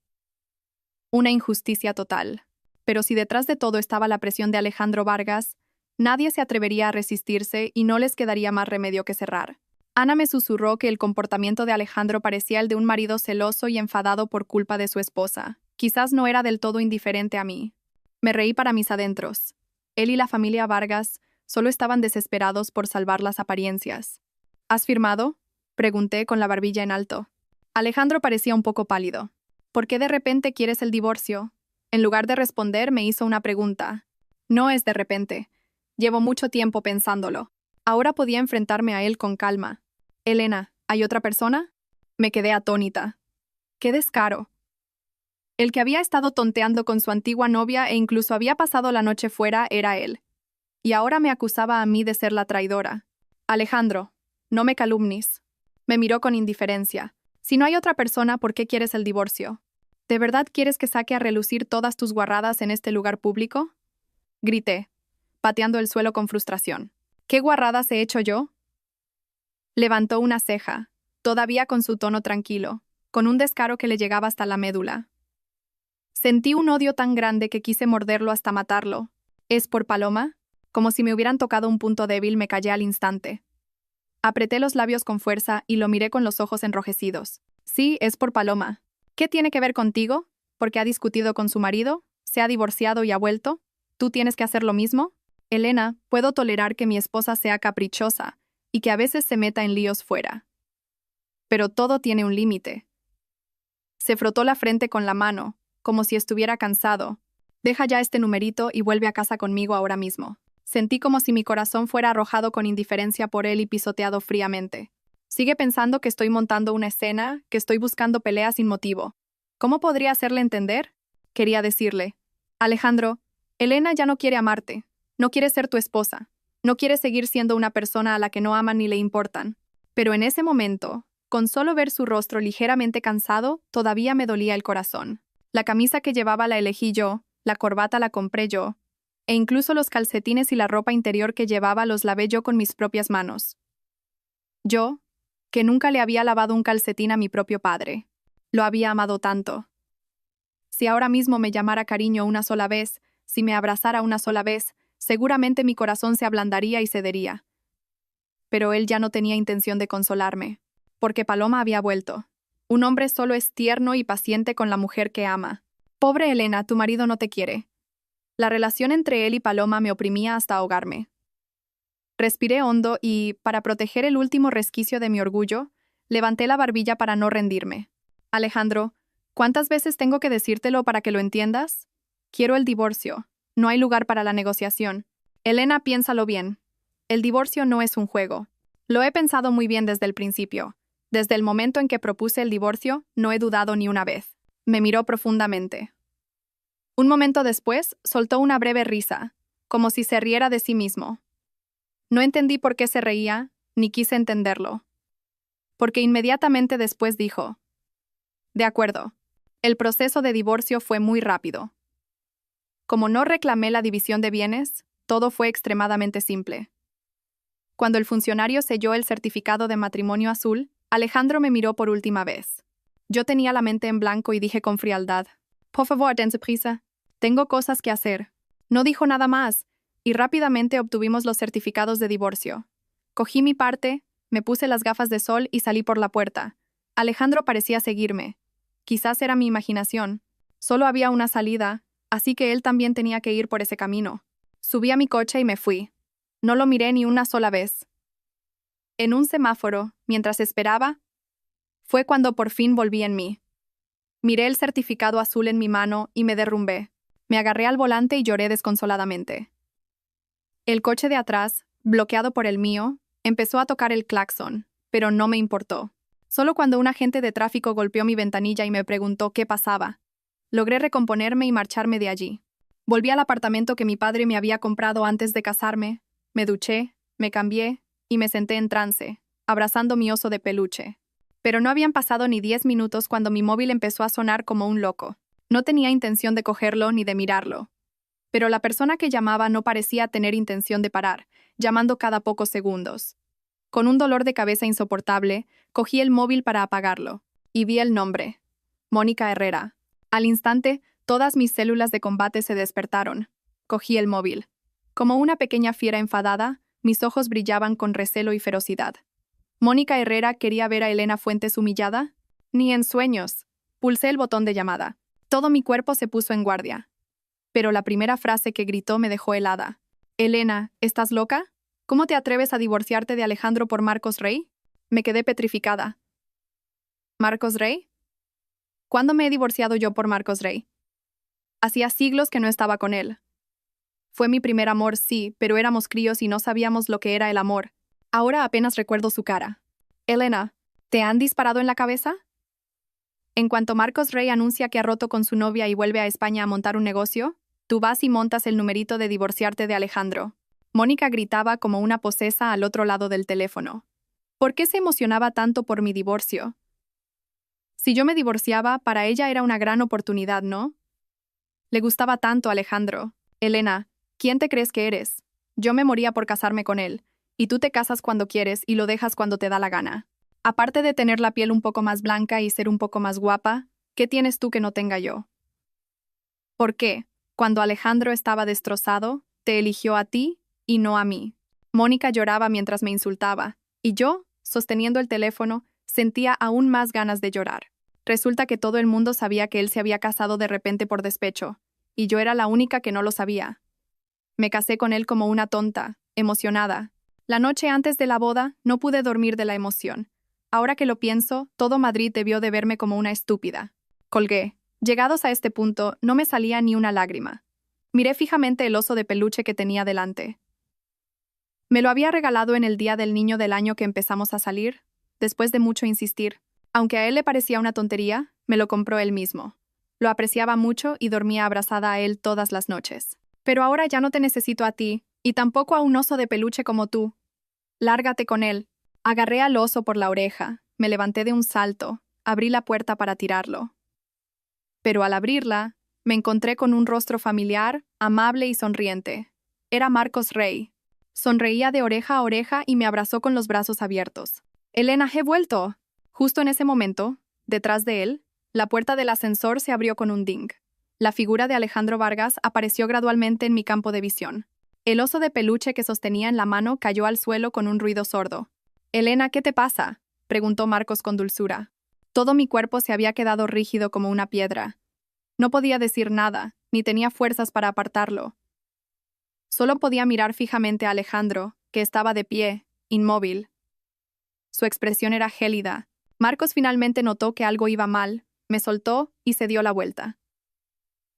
Una injusticia total. Pero si detrás de todo estaba la presión de Alejandro Vargas, Nadie se atrevería a resistirse y no les quedaría más remedio que cerrar. Ana me susurró que el comportamiento de Alejandro parecía el de un marido celoso y enfadado por culpa de su esposa. Quizás no era del todo indiferente a mí. Me reí para mis adentros. Él y la familia Vargas solo estaban desesperados por salvar las apariencias. ¿Has firmado?, pregunté con la barbilla en alto. Alejandro parecía un poco pálido. ¿Por qué de repente quieres el divorcio? En lugar de responder, me hizo una pregunta. No es de repente. Llevo mucho tiempo pensándolo. Ahora podía enfrentarme a él con calma. Elena, ¿hay otra persona? Me quedé atónita. ¡Qué descaro! El que había estado tonteando con su antigua novia e incluso había pasado la noche fuera era él. Y ahora me acusaba a mí de ser la traidora. Alejandro, no me calumnies. Me miró con indiferencia. Si no hay otra persona, ¿por qué quieres el divorcio? ¿De verdad quieres que saque a relucir todas tus guarradas en este lugar público? Grité, pateando el suelo con frustración. ¿Qué guarradas he hecho yo? Levantó una ceja, todavía con su tono tranquilo, con un descaro que le llegaba hasta la médula. Sentí un odio tan grande que quise morderlo hasta matarlo. ¿Es por Paloma? Como si me hubieran tocado un punto débil, me callé al instante. Apreté los labios con fuerza y lo miré con los ojos enrojecidos. Sí, es por Paloma. ¿Qué tiene que ver contigo? ¿Porque ha discutido con su marido? ¿Se ha divorciado y ha vuelto? ¿Tú tienes que hacer lo mismo? Elena, puedo tolerar que mi esposa sea caprichosa y que a veces se meta en líos fuera. Pero todo tiene un límite. Se frotó la frente con la mano, como si estuviera cansado. Deja ya este numerito y vuelve a casa conmigo ahora mismo. Sentí como si mi corazón fuera arrojado con indiferencia por él y pisoteado fríamente. Sigue pensando que estoy montando una escena, que estoy buscando pelea sin motivo. ¿Cómo podría hacerle entender? Quería decirle. Alejandro, Elena ya no quiere amarte. No quiere ser tu esposa. No quiere seguir siendo una persona a la que no aman ni le importan. Pero en ese momento, con solo ver su rostro ligeramente cansado, todavía me dolía el corazón. La camisa que llevaba la elegí yo, la corbata la compré yo, e incluso los calcetines y la ropa interior que llevaba los lavé yo con mis propias manos. Yo, que nunca le había lavado un calcetín a mi propio padre. Lo había amado tanto. Si ahora mismo me llamara cariño una sola vez, si me abrazara una sola vez, seguramente mi corazón se ablandaría y cedería. Pero él ya no tenía intención de consolarme, porque Paloma había vuelto. Un hombre solo es tierno y paciente con la mujer que ama. Pobre Elena, tu marido no te quiere. La relación entre él y Paloma me oprimía hasta ahogarme. Respiré hondo y, para proteger el último resquicio de mi orgullo, levanté la barbilla para no rendirme. Alejandro, ¿cuántas veces tengo que decírtelo para que lo entiendas? Quiero el divorcio. No hay lugar para la negociación. Elena, piénsalo bien. El divorcio no es un juego. Lo he pensado muy bien desde el principio. Desde el momento en que propuse el divorcio, no he dudado ni una vez. Me miró profundamente. Un momento después, soltó una breve risa, como si se riera de sí mismo. No entendí por qué se reía, ni quise entenderlo. Porque inmediatamente después dijo: de acuerdo. El proceso de divorcio fue muy rápido. Como no reclamé la división de bienes, todo fue extremadamente simple. Cuando el funcionario selló el certificado de matrimonio azul, Alejandro me miró por última vez. Yo tenía la mente en blanco y dije con frialdad: por favor, dense prisa. Tengo cosas que hacer. No dijo nada más, y rápidamente obtuvimos los certificados de divorcio. Cogí mi parte, me puse las gafas de sol y salí por la puerta. Alejandro parecía seguirme. Quizás era mi imaginación. Solo había una salida, así que él también tenía que ir por ese camino. Subí a mi coche y me fui. No lo miré ni una sola vez. En un semáforo, mientras esperaba, fue cuando por fin volví en mí. Miré el certificado azul en mi mano y me derrumbé. Me agarré al volante y lloré desconsoladamente. El coche de atrás, bloqueado por el mío, empezó a tocar el claxon, pero no me importó. Solo cuando un agente de tráfico golpeó mi ventanilla y me preguntó qué pasaba, logré recomponerme y marcharme de allí. Volví al apartamento que mi padre me había comprado antes de casarme, me duché, me cambié y me senté en trance, abrazando mi oso de peluche. Pero no habían pasado ni 10 minutos cuando mi móvil empezó a sonar como un loco. No tenía intención de cogerlo ni de mirarlo. Pero la persona que llamaba no parecía tener intención de parar, llamando cada pocos segundos. Con un dolor de cabeza insoportable, cogí el móvil para apagarlo, y vi el nombre: Mónica Herrera. Al instante, todas mis células de combate se despertaron. Cogí el móvil. Como una pequeña fiera enfadada, mis ojos brillaban con recelo y ferocidad. ¿Mónica Herrera quería ver a Elena Fuentes humillada? Ni en sueños. Pulsé el botón de llamada. Todo mi cuerpo se puso en guardia. Pero la primera frase que gritó me dejó helada. Elena, ¿estás loca? ¿Cómo te atreves a divorciarte de Alejandro por Marcos Rey? Me quedé petrificada. ¿Marcos Rey? ¿Cuándo me he divorciado yo por Marcos Rey? Hacía siglos que no estaba con él. Fue mi primer amor, sí, pero éramos críos y no sabíamos lo que era el amor. Ahora apenas recuerdo su cara. Elena, ¿te han disparado en la cabeza? En cuanto Marcos Rey anuncia que ha roto con su novia y vuelve a España a montar un negocio, tú vas y montas el numerito de divorciarte de Alejandro. Mónica gritaba como una posesa al otro lado del teléfono. ¿Por qué se emocionaba tanto por mi divorcio? Si yo me divorciaba, para ella era una gran oportunidad, ¿no? Le gustaba tanto a Alejandro. Elena, ¿quién te crees que eres? Yo me moría por casarme con él, y tú te casas cuando quieres y lo dejas cuando te da la gana. Aparte de tener la piel un poco más blanca y ser un poco más guapa, ¿qué tienes tú que no tenga yo? ¿Por qué, cuando Alejandro estaba destrozado, te eligió a ti y no a mí? Mónica lloraba mientras me insultaba, y yo, sosteniendo el teléfono, sentía aún más ganas de llorar. Resulta que todo el mundo sabía que él se había casado de repente por despecho, y yo era la única que no lo sabía. Me casé con él como una tonta, emocionada. La noche antes de la boda no pude dormir de la emoción. Ahora que lo pienso, todo Madrid debió de verme como una estúpida. Colgué. Llegados a este punto, no me salía ni una lágrima. Miré fijamente el oso de peluche que tenía delante. Me lo había regalado en el día del niño del año que empezamos a salir, después de mucho insistir. Aunque a él le parecía una tontería, me lo compró él mismo. Lo apreciaba mucho y dormía abrazada a él todas las noches. Pero ahora ya no te necesito a ti, y tampoco a un oso de peluche como tú. Lárgate con él. Agarré al oso por la oreja, me levanté de un salto, abrí la puerta para tirarlo. Pero al abrirla, me encontré con un rostro familiar, amable y sonriente. Era Marcos Rey. Sonreía de oreja a oreja y me abrazó con los brazos abiertos. «Elena, he vuelto». Justo en ese momento, detrás de él, la puerta del ascensor se abrió con un ding. La figura de Alejandro Vargas apareció gradualmente en mi campo de visión. El oso de peluche que sostenía en la mano cayó al suelo con un ruido sordo. «Elena, ¿qué te pasa?», preguntó Marcos con dulzura. Todo mi cuerpo se había quedado rígido como una piedra. No podía decir nada, ni tenía fuerzas para apartarlo. Solo podía mirar fijamente a Alejandro, que estaba de pie, inmóvil. Su expresión era gélida. Marcos finalmente notó que algo iba mal, me soltó y se dio la vuelta.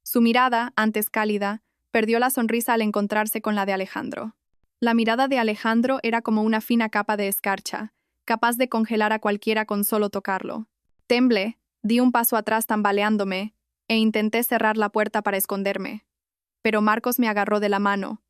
Su mirada, antes cálida, perdió la sonrisa al encontrarse con la de Alejandro. La mirada de Alejandro era como una fina capa de escarcha, capaz de congelar a cualquiera con solo tocarlo. Temblé, di un paso atrás tambaleándome, e intenté cerrar la puerta para esconderme. Pero Marcos me agarró de la mano.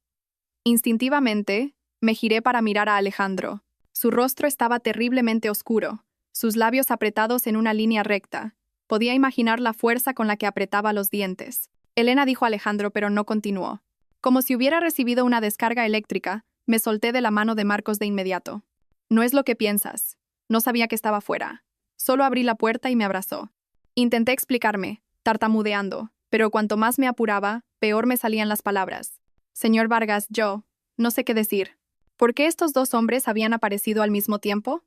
Instintivamente, me giré para mirar a Alejandro. Su rostro estaba terriblemente oscuro, sus labios apretados en una línea recta. Podía imaginar la fuerza con la que apretaba los dientes. Elena, dijo Alejandro, pero no continuó. Como si hubiera recibido una descarga eléctrica, me solté de la mano de Marcos de inmediato. No es lo que piensas. No sabía que estaba fuera. Solo abrí la puerta y me abrazó. Intenté explicarme, tartamudeando, pero cuanto más me apuraba, peor me salían las palabras. Señor Vargas, yo no sé qué decir. ¿Por qué estos dos hombres habían aparecido al mismo tiempo?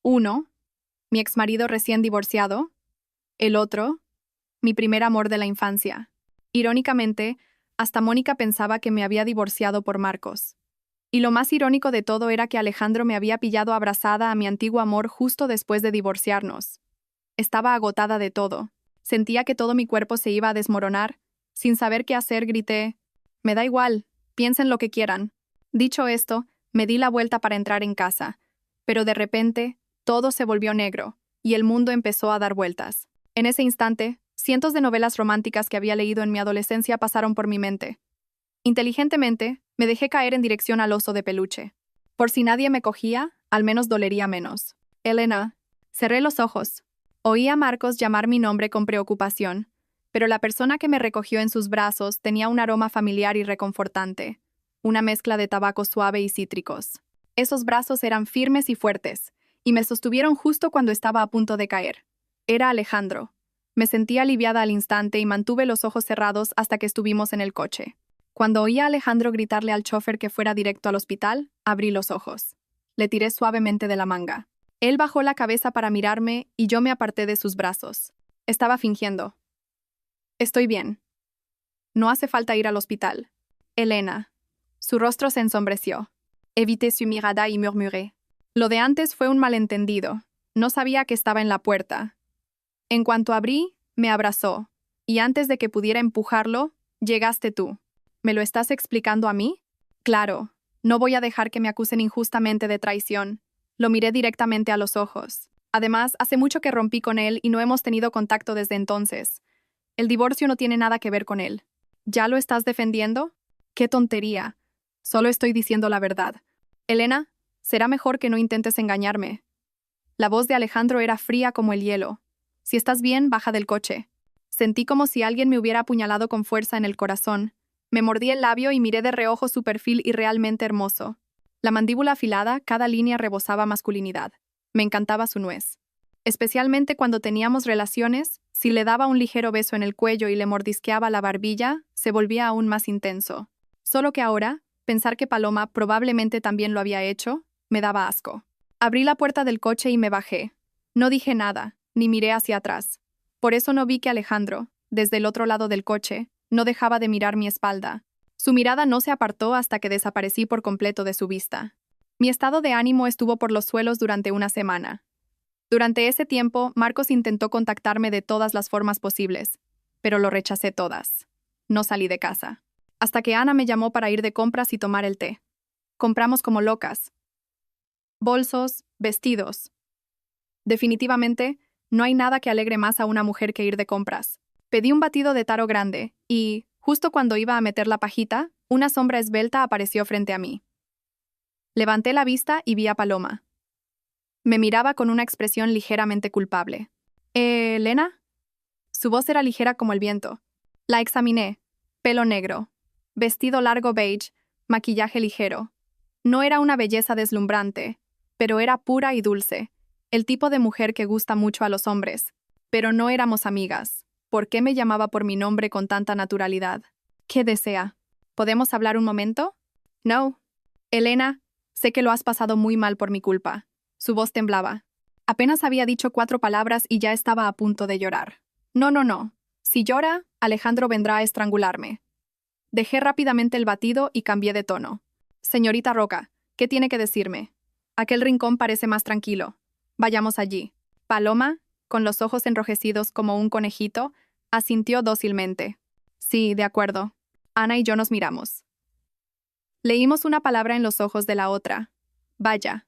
Uno, mi exmarido recién divorciado. El otro, mi primer amor de la infancia. Irónicamente, hasta Mónica pensaba que me había divorciado por Marcos. Y lo más irónico de todo era que Alejandro me había pillado abrazada a mi antiguo amor justo después de divorciarnos. Estaba agotada de todo. Sentía que todo mi cuerpo se iba a desmoronar. Sin saber qué hacer, grité: «Me da igual, piensen lo que quieran». Dicho esto, me di la vuelta para entrar en casa. Pero de repente, todo se volvió negro, y el mundo empezó a dar vueltas. En ese instante, cientos de novelas románticas que había leído en mi adolescencia pasaron por mi mente. Inteligentemente, me dejé caer en dirección al oso de peluche. Por si nadie me cogía, al menos dolería menos. «Elena». Cerré los ojos. Oí a Marcos llamar mi nombre con preocupación, pero la persona que me recogió en sus brazos tenía un aroma familiar y reconfortante, una mezcla de tabaco suave y cítricos. Esos brazos eran firmes y fuertes, y me sostuvieron justo cuando estaba a punto de caer. Era Alejandro. Me sentí aliviada al instante y mantuve los ojos cerrados hasta que estuvimos en el coche. Cuando oí a Alejandro gritarle al chofer que fuera directo al hospital, abrí los ojos. Le tiré suavemente de la manga. Él bajó la cabeza para mirarme y yo me aparté de sus brazos. Estaba fingiendo. Estoy bien. No hace falta ir al hospital. Elena. Su rostro se ensombreció. Evité su mirada y murmuré. Lo de antes fue un malentendido. No sabía que estaba en la puerta. En cuanto abrí, me abrazó, y antes de que pudiera empujarlo, llegaste tú. ¿Me lo estás explicando a mí? Claro, no voy a dejar que me acusen injustamente de traición. Lo miré directamente a los ojos. Además, hace mucho que rompí con él y no hemos tenido contacto desde entonces. El divorcio no tiene nada que ver con él. ¿Ya lo estás defendiendo? ¡Qué tontería! Solo estoy diciendo la verdad. Elena, será mejor que no intentes engañarme. La voz de Alejandro era fría como el hielo. Si estás bien, baja del coche. Sentí como si alguien me hubiera apuñalado con fuerza en el corazón. Me mordí el labio y miré de reojo su perfil irrealmente hermoso. La mandíbula afilada, cada línea rebosaba masculinidad. Me encantaba su nuez. Especialmente cuando teníamos relaciones, si le daba un ligero beso en el cuello y le mordisqueaba la barbilla, se volvía aún más intenso. Solo que ahora, pensar que Paloma probablemente también lo había hecho, me daba asco. Abrí la puerta del coche y me bajé. No dije nada, ni miré hacia atrás. Por eso no vi que Alejandro, desde el otro lado del coche, no dejaba de mirar mi espalda. Su mirada no se apartó hasta que desaparecí por completo de su vista. Mi estado de ánimo estuvo por los suelos durante una semana. Durante ese tiempo, Marcos intentó contactarme de todas las formas posibles, pero lo rechacé todas. No salí de casa. Hasta que Ana me llamó para ir de compras y tomar el té. Compramos como locas. Bolsos, vestidos. Definitivamente, no hay nada que alegre más a una mujer que ir de compras. Pedí un batido de taro grande y, justo cuando iba a meter la pajita, una sombra esbelta apareció frente a mí. Levanté la vista y vi a Paloma. Me miraba con una expresión ligeramente culpable. ¿Elena? Su voz era ligera como el viento. La examiné. Pelo negro. Vestido largo beige. Maquillaje ligero. No era una belleza deslumbrante, pero era pura y dulce. El tipo de mujer que gusta mucho a los hombres. Pero no éramos amigas. ¿Por qué me llamaba por mi nombre con tanta naturalidad? ¿Qué desea? ¿Podemos hablar un momento? No. Elena, sé que lo has pasado muy mal por mi culpa. Su voz temblaba. Apenas había dicho 4 palabras y ya estaba a punto de llorar. No. Si llora, Alejandro vendrá a estrangularme. Dejé rápidamente el batido y cambié de tono. Señorita Roca, ¿qué tiene que decirme? Aquel rincón parece más tranquilo. Vayamos allí. Paloma, con los ojos enrojecidos como un conejito, asintió dócilmente. Sí, de acuerdo. Ana y yo nos miramos. Leímos una palabra en los ojos de la otra. Vaya.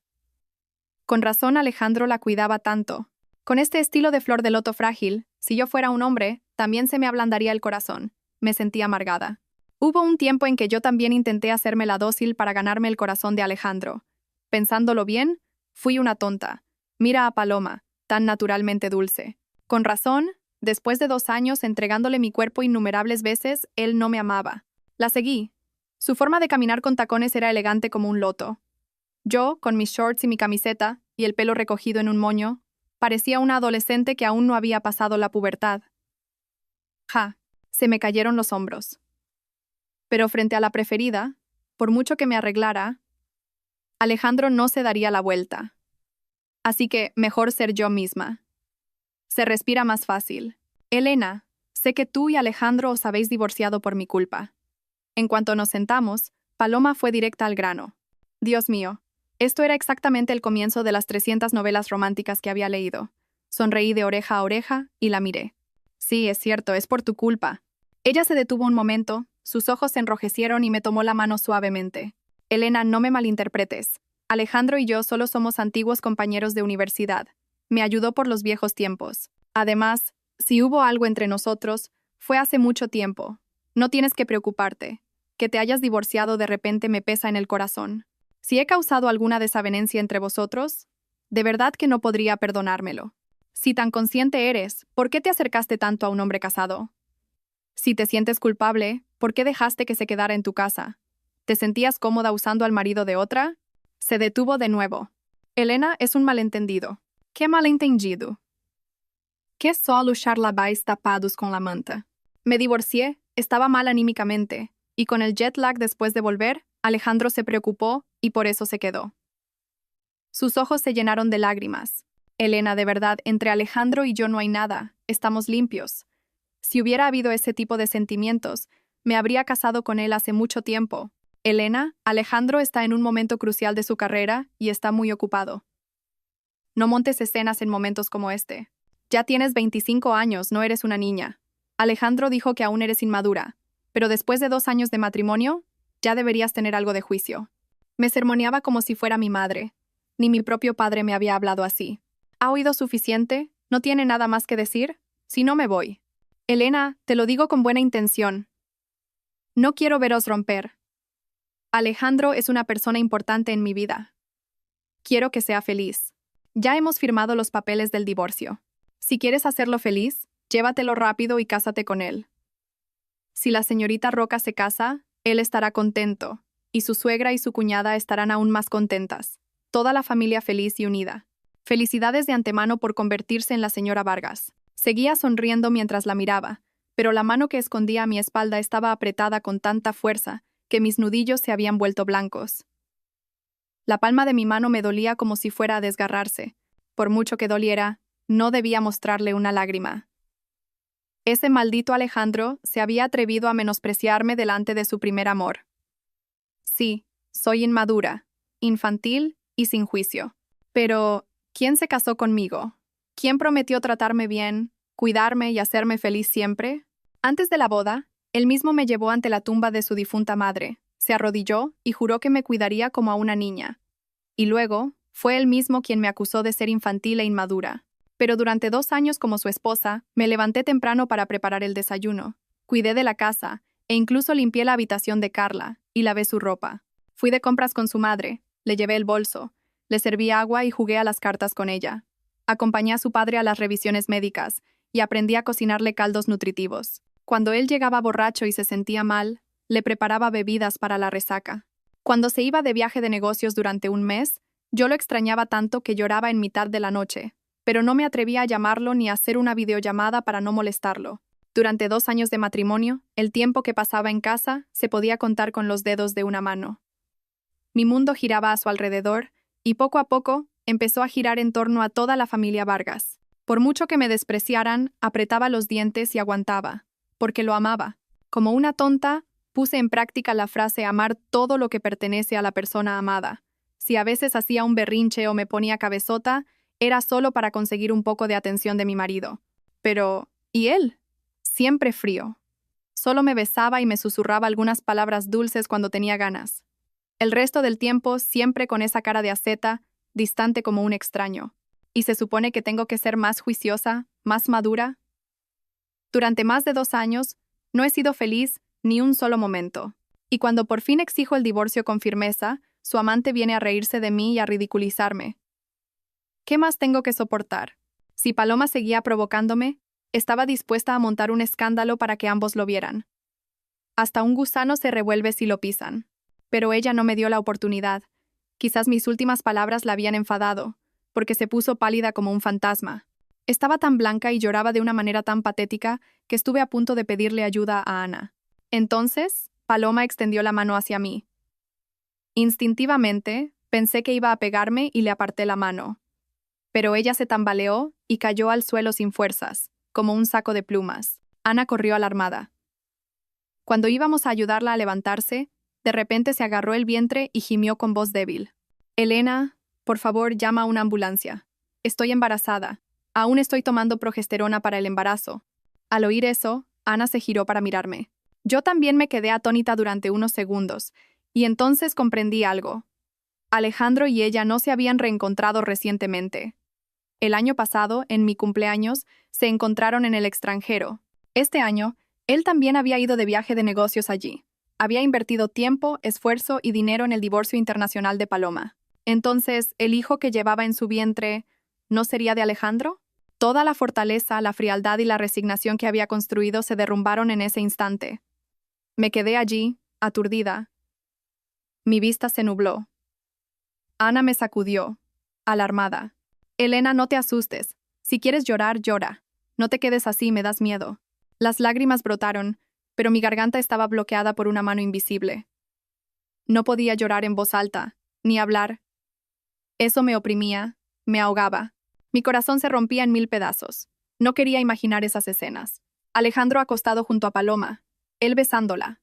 Con razón Alejandro la cuidaba tanto. Con este estilo de flor de loto frágil, si yo fuera un hombre, también se me ablandaría el corazón. Me sentí amargada. Hubo un tiempo en que yo también intenté hacerme la dócil para ganarme el corazón de Alejandro. Pensándolo bien, fui una tonta. Mira a Paloma, tan naturalmente dulce. Con razón, después de 2 años entregándole mi cuerpo innumerables veces, él no me amaba. La seguí. Su forma de caminar con tacones era elegante como un loto. Yo, con mis shorts y mi camiseta, y el pelo recogido en un moño, parecía una adolescente que aún no había pasado la pubertad. Se me cayeron los hombros. Pero frente a la preferida, por mucho que me arreglara, Alejandro no se daría la vuelta. Así que mejor ser yo misma. Se respira más fácil. Elena, sé que tú y Alejandro os habéis divorciado por mi culpa. En cuanto nos sentamos, Paloma fue directa al grano. Dios mío, esto era exactamente el comienzo de las 300 novelas románticas que había leído. Sonreí de oreja a oreja y la miré. Sí, es cierto, es por tu culpa. Ella se detuvo un momento, sus ojos se enrojecieron y me tomó la mano suavemente. Elena, no me malinterpretes. Alejandro y yo solo somos antiguos compañeros de universidad. Me ayudó por los viejos tiempos. Además, si hubo algo entre nosotros, fue hace mucho tiempo. No tienes que preocuparte. Que te hayas divorciado de repente me pesa en el corazón. Si he causado alguna desavenencia entre vosotros, de verdad que no podría perdonármelo. Si tan consciente eres, ¿por qué te acercaste tanto a un hombre casado? Si te sientes culpable, ¿por qué dejaste que se quedara en tu casa? ¿Te sentías cómoda usando al marido de otra? Se detuvo de nuevo. Elena, es un malentendido. ¿Qué malentendido? ¿Qué solo charlabais tapados con la manta? Me divorcié, estaba mal anímicamente. Y con el jet lag después de volver, Alejandro se preocupó y por eso se quedó. Sus ojos se llenaron de lágrimas. Elena, de verdad, entre Alejandro y yo no hay nada, estamos limpios. Si hubiera habido ese tipo de sentimientos, me habría casado con él hace mucho tiempo. Elena, Alejandro está en un momento crucial de su carrera y está muy ocupado. No montes escenas en momentos como este. Ya tienes 25 años, no eres una niña. Alejandro dijo que aún eres inmadura, pero después de 2 años de matrimonio, ya deberías tener algo de juicio. Me sermoneaba como si fuera mi madre. Ni mi propio padre me había hablado así. ¿Ha oído suficiente? ¿No tiene nada más que decir? Si no, me voy. Elena, te lo digo con buena intención. No quiero veros romper. Alejandro es una persona importante en mi vida. Quiero que sea feliz. Ya hemos firmado los papeles del divorcio. Si quieres hacerlo feliz, llévatelo rápido y cásate con él. Si la señorita Roca se casa, él estará contento, y su suegra y su cuñada estarán aún más contentas. Toda la familia feliz y unida. Felicidades de antemano por convertirse en la señora Vargas. Seguía sonriendo mientras la miraba, pero la mano que escondía a mi espalda estaba apretada con tanta fuerza que mis nudillos se habían vuelto blancos. La palma de mi mano me dolía como si fuera a desgarrarse. Por mucho que doliera, no debía mostrarle una lágrima. Ese maldito Alejandro se había atrevido a menospreciarme delante de su primer amor. Sí, soy inmadura, infantil y sin juicio. Pero, ¿quién se casó conmigo? ¿Quién prometió tratarme bien, cuidarme y hacerme feliz siempre? Antes de la boda, él mismo me llevó ante la tumba de su difunta madre, se arrodilló y juró que me cuidaría como a una niña. Y luego, fue él mismo quien me acusó de ser infantil e inmadura. Pero durante 2 años como su esposa, me levanté temprano para preparar el desayuno, cuidé de la casa, e incluso limpié la habitación de Carla, y lavé su ropa. Fui de compras con su madre, le llevé el bolso, le serví agua y jugué a las cartas con ella. Acompañé a su padre a las revisiones médicas, y aprendí a cocinarle caldos nutritivos. Cuando él llegaba borracho y se sentía mal, le preparaba bebidas para la resaca. Cuando se iba de viaje de negocios durante un mes, yo lo extrañaba tanto que lloraba en mitad de la noche, pero no me atrevía a llamarlo ni a hacer una videollamada para no molestarlo. Durante 2 años de matrimonio, el tiempo que pasaba en casa se podía contar con los dedos de una mano. Mi mundo giraba a su alrededor, y poco a poco empezó a girar en torno a toda la familia Vargas. Por mucho que me despreciaran, apretaba los dientes y aguantaba, porque lo amaba. Como una tonta, puse en práctica la frase amar todo lo que pertenece a la persona amada. Si a veces hacía un berrinche o me ponía cabezota, era solo para conseguir un poco de atención de mi marido. Pero, ¿y él? Siempre frío. Solo me besaba y me susurraba algunas palabras dulces cuando tenía ganas. El resto del tiempo siempre con esa cara de asceta, distante como un extraño. ¿Y se supone que tengo que ser más juiciosa, más madura? Durante más de 2 años, no he sido feliz ni un solo momento. Y cuando por fin exijo el divorcio con firmeza, su amante viene a reírse de mí y a ridiculizarme. ¿Qué más tengo que soportar? Si Paloma seguía provocándome, estaba dispuesta a montar un escándalo para que ambos lo vieran. Hasta un gusano se revuelve si lo pisan. Pero ella no me dio la oportunidad. Quizás mis últimas palabras la habían enfadado, porque se puso pálida como un fantasma. Estaba tan blanca y lloraba de una manera tan patética que estuve a punto de pedirle ayuda a Ana. Entonces, Paloma extendió la mano hacia mí. Instintivamente, pensé que iba a pegarme y le aparté la mano. Pero ella se tambaleó y cayó al suelo sin fuerzas, como un saco de plumas. Ana corrió alarmada. Cuando íbamos a ayudarla a levantarse, de repente se agarró el vientre y gimió con voz débil. Elena, por favor, llama a una ambulancia. Estoy embarazada. Aún estoy tomando progesterona para el embarazo. Al oír eso, Ana se giró para mirarme. Yo también me quedé atónita durante unos segundos, y entonces comprendí algo. Alejandro y ella no se habían reencontrado recientemente. El año pasado, en mi cumpleaños, se encontraron en el extranjero. Este año, él también había ido de viaje de negocios allí. Había invertido tiempo, esfuerzo y dinero en el divorcio internacional de Paloma. Entonces, ¿el hijo que llevaba en su vientre no sería de Alejandro? Toda la fortaleza, la frialdad y la resignación que había construido se derrumbaron en ese instante. Me quedé allí, aturdida. Mi vista se nubló. Ana me sacudió, alarmada. Elena, no te asustes. Si quieres llorar, llora. No te quedes así, me das miedo. Las lágrimas brotaron, pero mi garganta estaba bloqueada por una mano invisible. No podía llorar en voz alta, ni hablar. Eso me oprimía, me ahogaba. Mi corazón se rompía en 1000 pedazos. No quería imaginar esas escenas. Alejandro acostado junto a Paloma, él besándola.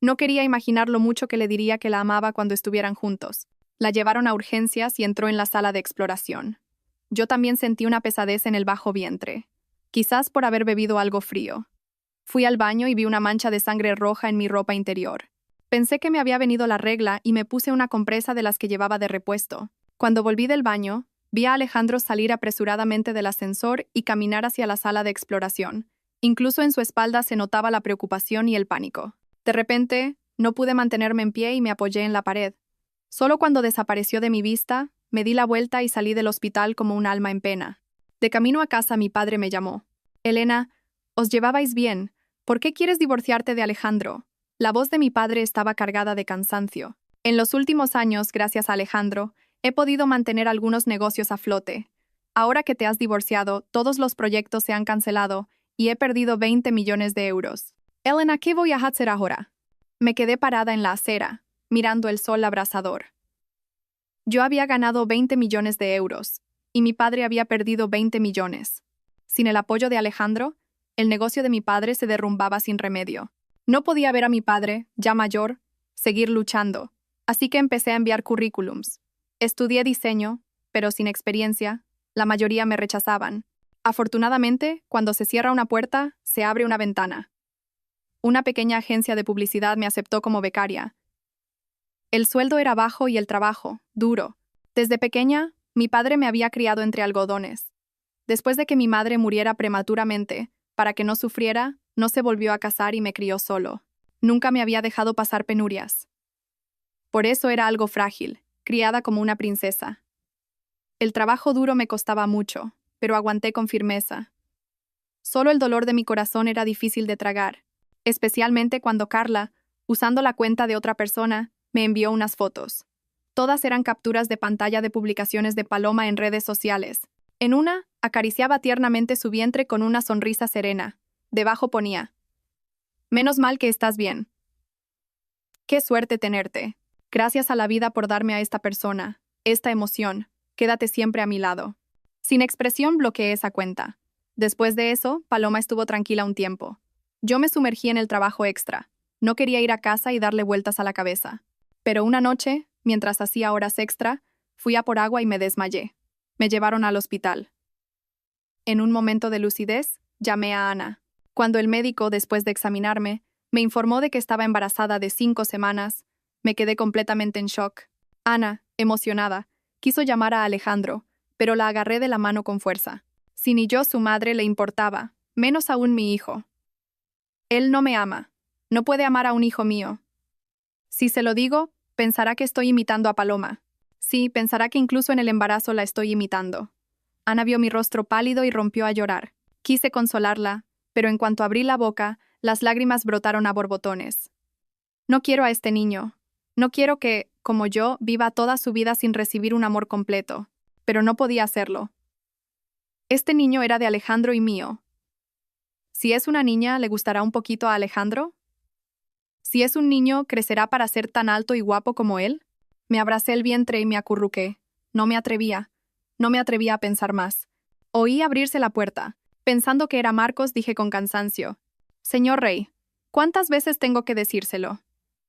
No quería imaginar lo mucho que le diría que la amaba cuando estuvieran juntos. La llevaron a urgencias y entró en la sala de exploración. Yo también sentí una pesadez en el bajo vientre, quizás por haber bebido algo frío. Fui al baño y vi una mancha de sangre roja en mi ropa interior. Pensé que me había venido la regla y me puse una compresa de las que llevaba de repuesto. Cuando volví del baño, vi a Alejandro salir apresuradamente del ascensor y caminar hacia la sala de exploración. Incluso en su espalda se notaba la preocupación y el pánico. De repente, no pude mantenerme en pie y me apoyé en la pared. Solo cuando desapareció de mi vista, me di la vuelta y salí del hospital como un alma en pena. De camino a casa mi padre me llamó. «Elena, os llevabais bien. ¿Por qué quieres divorciarte de Alejandro?» La voz de mi padre estaba cargada de cansancio. En los últimos años, gracias a Alejandro, he podido mantener algunos negocios a flote. Ahora que te has divorciado, todos los proyectos se han cancelado y he perdido 20 millones de euros. Elena, ¿qué voy a hacer ahora? Me quedé parada en la acera, mirando el sol abrasador. Yo había ganado 20 millones de euros, y mi padre había perdido 20 millones. Sin el apoyo de Alejandro, el negocio de mi padre se derrumbaba sin remedio. No podía ver a mi padre, ya mayor, seguir luchando, así que empecé a enviar currículums. Estudié diseño, pero sin experiencia, la mayoría me rechazaban. Afortunadamente, cuando se cierra una puerta, se abre una ventana. Una pequeña agencia de publicidad me aceptó como becaria. El sueldo era bajo y el trabajo, duro. Desde pequeña, mi padre me había criado entre algodones. Después de que mi madre muriera prematuramente, para que no sufriera, no se volvió a casar y me crió solo. Nunca me había dejado pasar penurias. Por eso era algo frágil, criada como una princesa. El trabajo duro me costaba mucho, pero aguanté con firmeza. Solo el dolor de mi corazón era difícil de tragar, especialmente cuando Carla, usando la cuenta de otra persona, me envió unas fotos. Todas eran capturas de pantalla de publicaciones de Paloma en redes sociales. En una, acariciaba tiernamente su vientre con una sonrisa serena. Debajo ponía: «Menos mal que estás bien. Qué suerte tenerte. Gracias a la vida por darme a esta persona, esta emoción. Quédate siempre a mi lado». Sin expresión bloqueé esa cuenta. Después de eso, Paloma estuvo tranquila un tiempo. Yo me sumergí en el trabajo extra. No quería ir a casa y darle vueltas a la cabeza. Pero una noche, mientras hacía horas extra, fui a por agua y me desmayé. Me llevaron al hospital. En un momento de lucidez, llamé a Ana. Cuando el médico, después de examinarme, me informó de que estaba embarazada de 5 semanas, me quedé completamente en shock. Ana, emocionada, quiso llamar a Alejandro, pero la agarré de la mano con fuerza. Si ni yo, su madre, le importaba, menos aún mi hijo. Él no me ama. No puede amar a un hijo mío. Si se lo digo, pensará que estoy imitando a Paloma. Sí, pensará que incluso en el embarazo la estoy imitando. Ana vio mi rostro pálido y rompió a llorar. Quise consolarla, pero en cuanto abrí la boca, las lágrimas brotaron a borbotones. No quiero a este niño. No quiero que, como yo, viva toda su vida sin recibir un amor completo. Pero no podía hacerlo. Este niño era de Alejandro y mío. Si es una niña, ¿le gustará un poquito a Alejandro? Si es un niño, ¿crecerá para ser tan alto y guapo como él? Me abracé el vientre y me acurruqué. No me atrevía a pensar más. Oí abrirse la puerta. Pensando que era Marcos, dije con cansancio: «Señor Rey, ¿cuántas veces tengo que decírselo?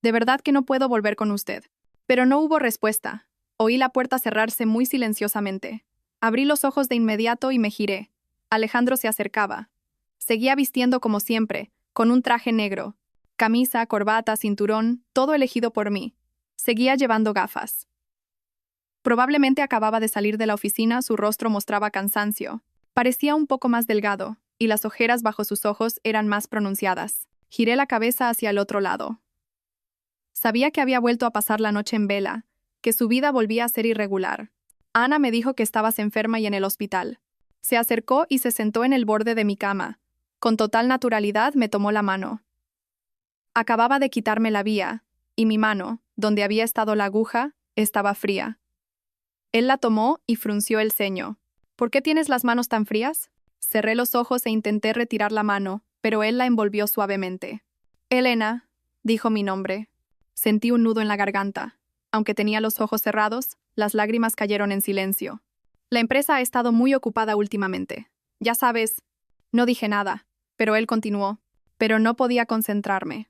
De verdad que no puedo volver con usted». Pero no hubo respuesta. Oí la puerta cerrarse muy silenciosamente. Abrí los ojos de inmediato y me giré. Alejandro se acercaba. Seguía vistiendo como siempre, con un traje negro. Camisa, corbata, cinturón, todo elegido por mí. Seguía llevando gafas. Probablemente acababa de salir de la oficina, su rostro mostraba cansancio. Parecía un poco más delgado, y las ojeras bajo sus ojos eran más pronunciadas. Giré la cabeza hacia el otro lado. Sabía que había vuelto a pasar la noche en vela, que su vida volvía a ser irregular. Ana me dijo que estabas enferma y en el hospital. Se acercó y se sentó en el borde de mi cama. Con total naturalidad me tomó la mano. Acababa de quitarme la vía, y mi mano, donde había estado la aguja, estaba fría. Él la tomó y frunció el ceño. «¿Por qué tienes las manos tan frías?» Cerré los ojos e intenté retirar la mano, pero él la envolvió suavemente. Elena, dijo mi nombre. Sentí un nudo en la garganta. Aunque tenía los ojos cerrados, las lágrimas cayeron en silencio. La empresa ha estado muy ocupada últimamente. Ya sabes, no dije nada, pero él continuó. Pero no podía concentrarme.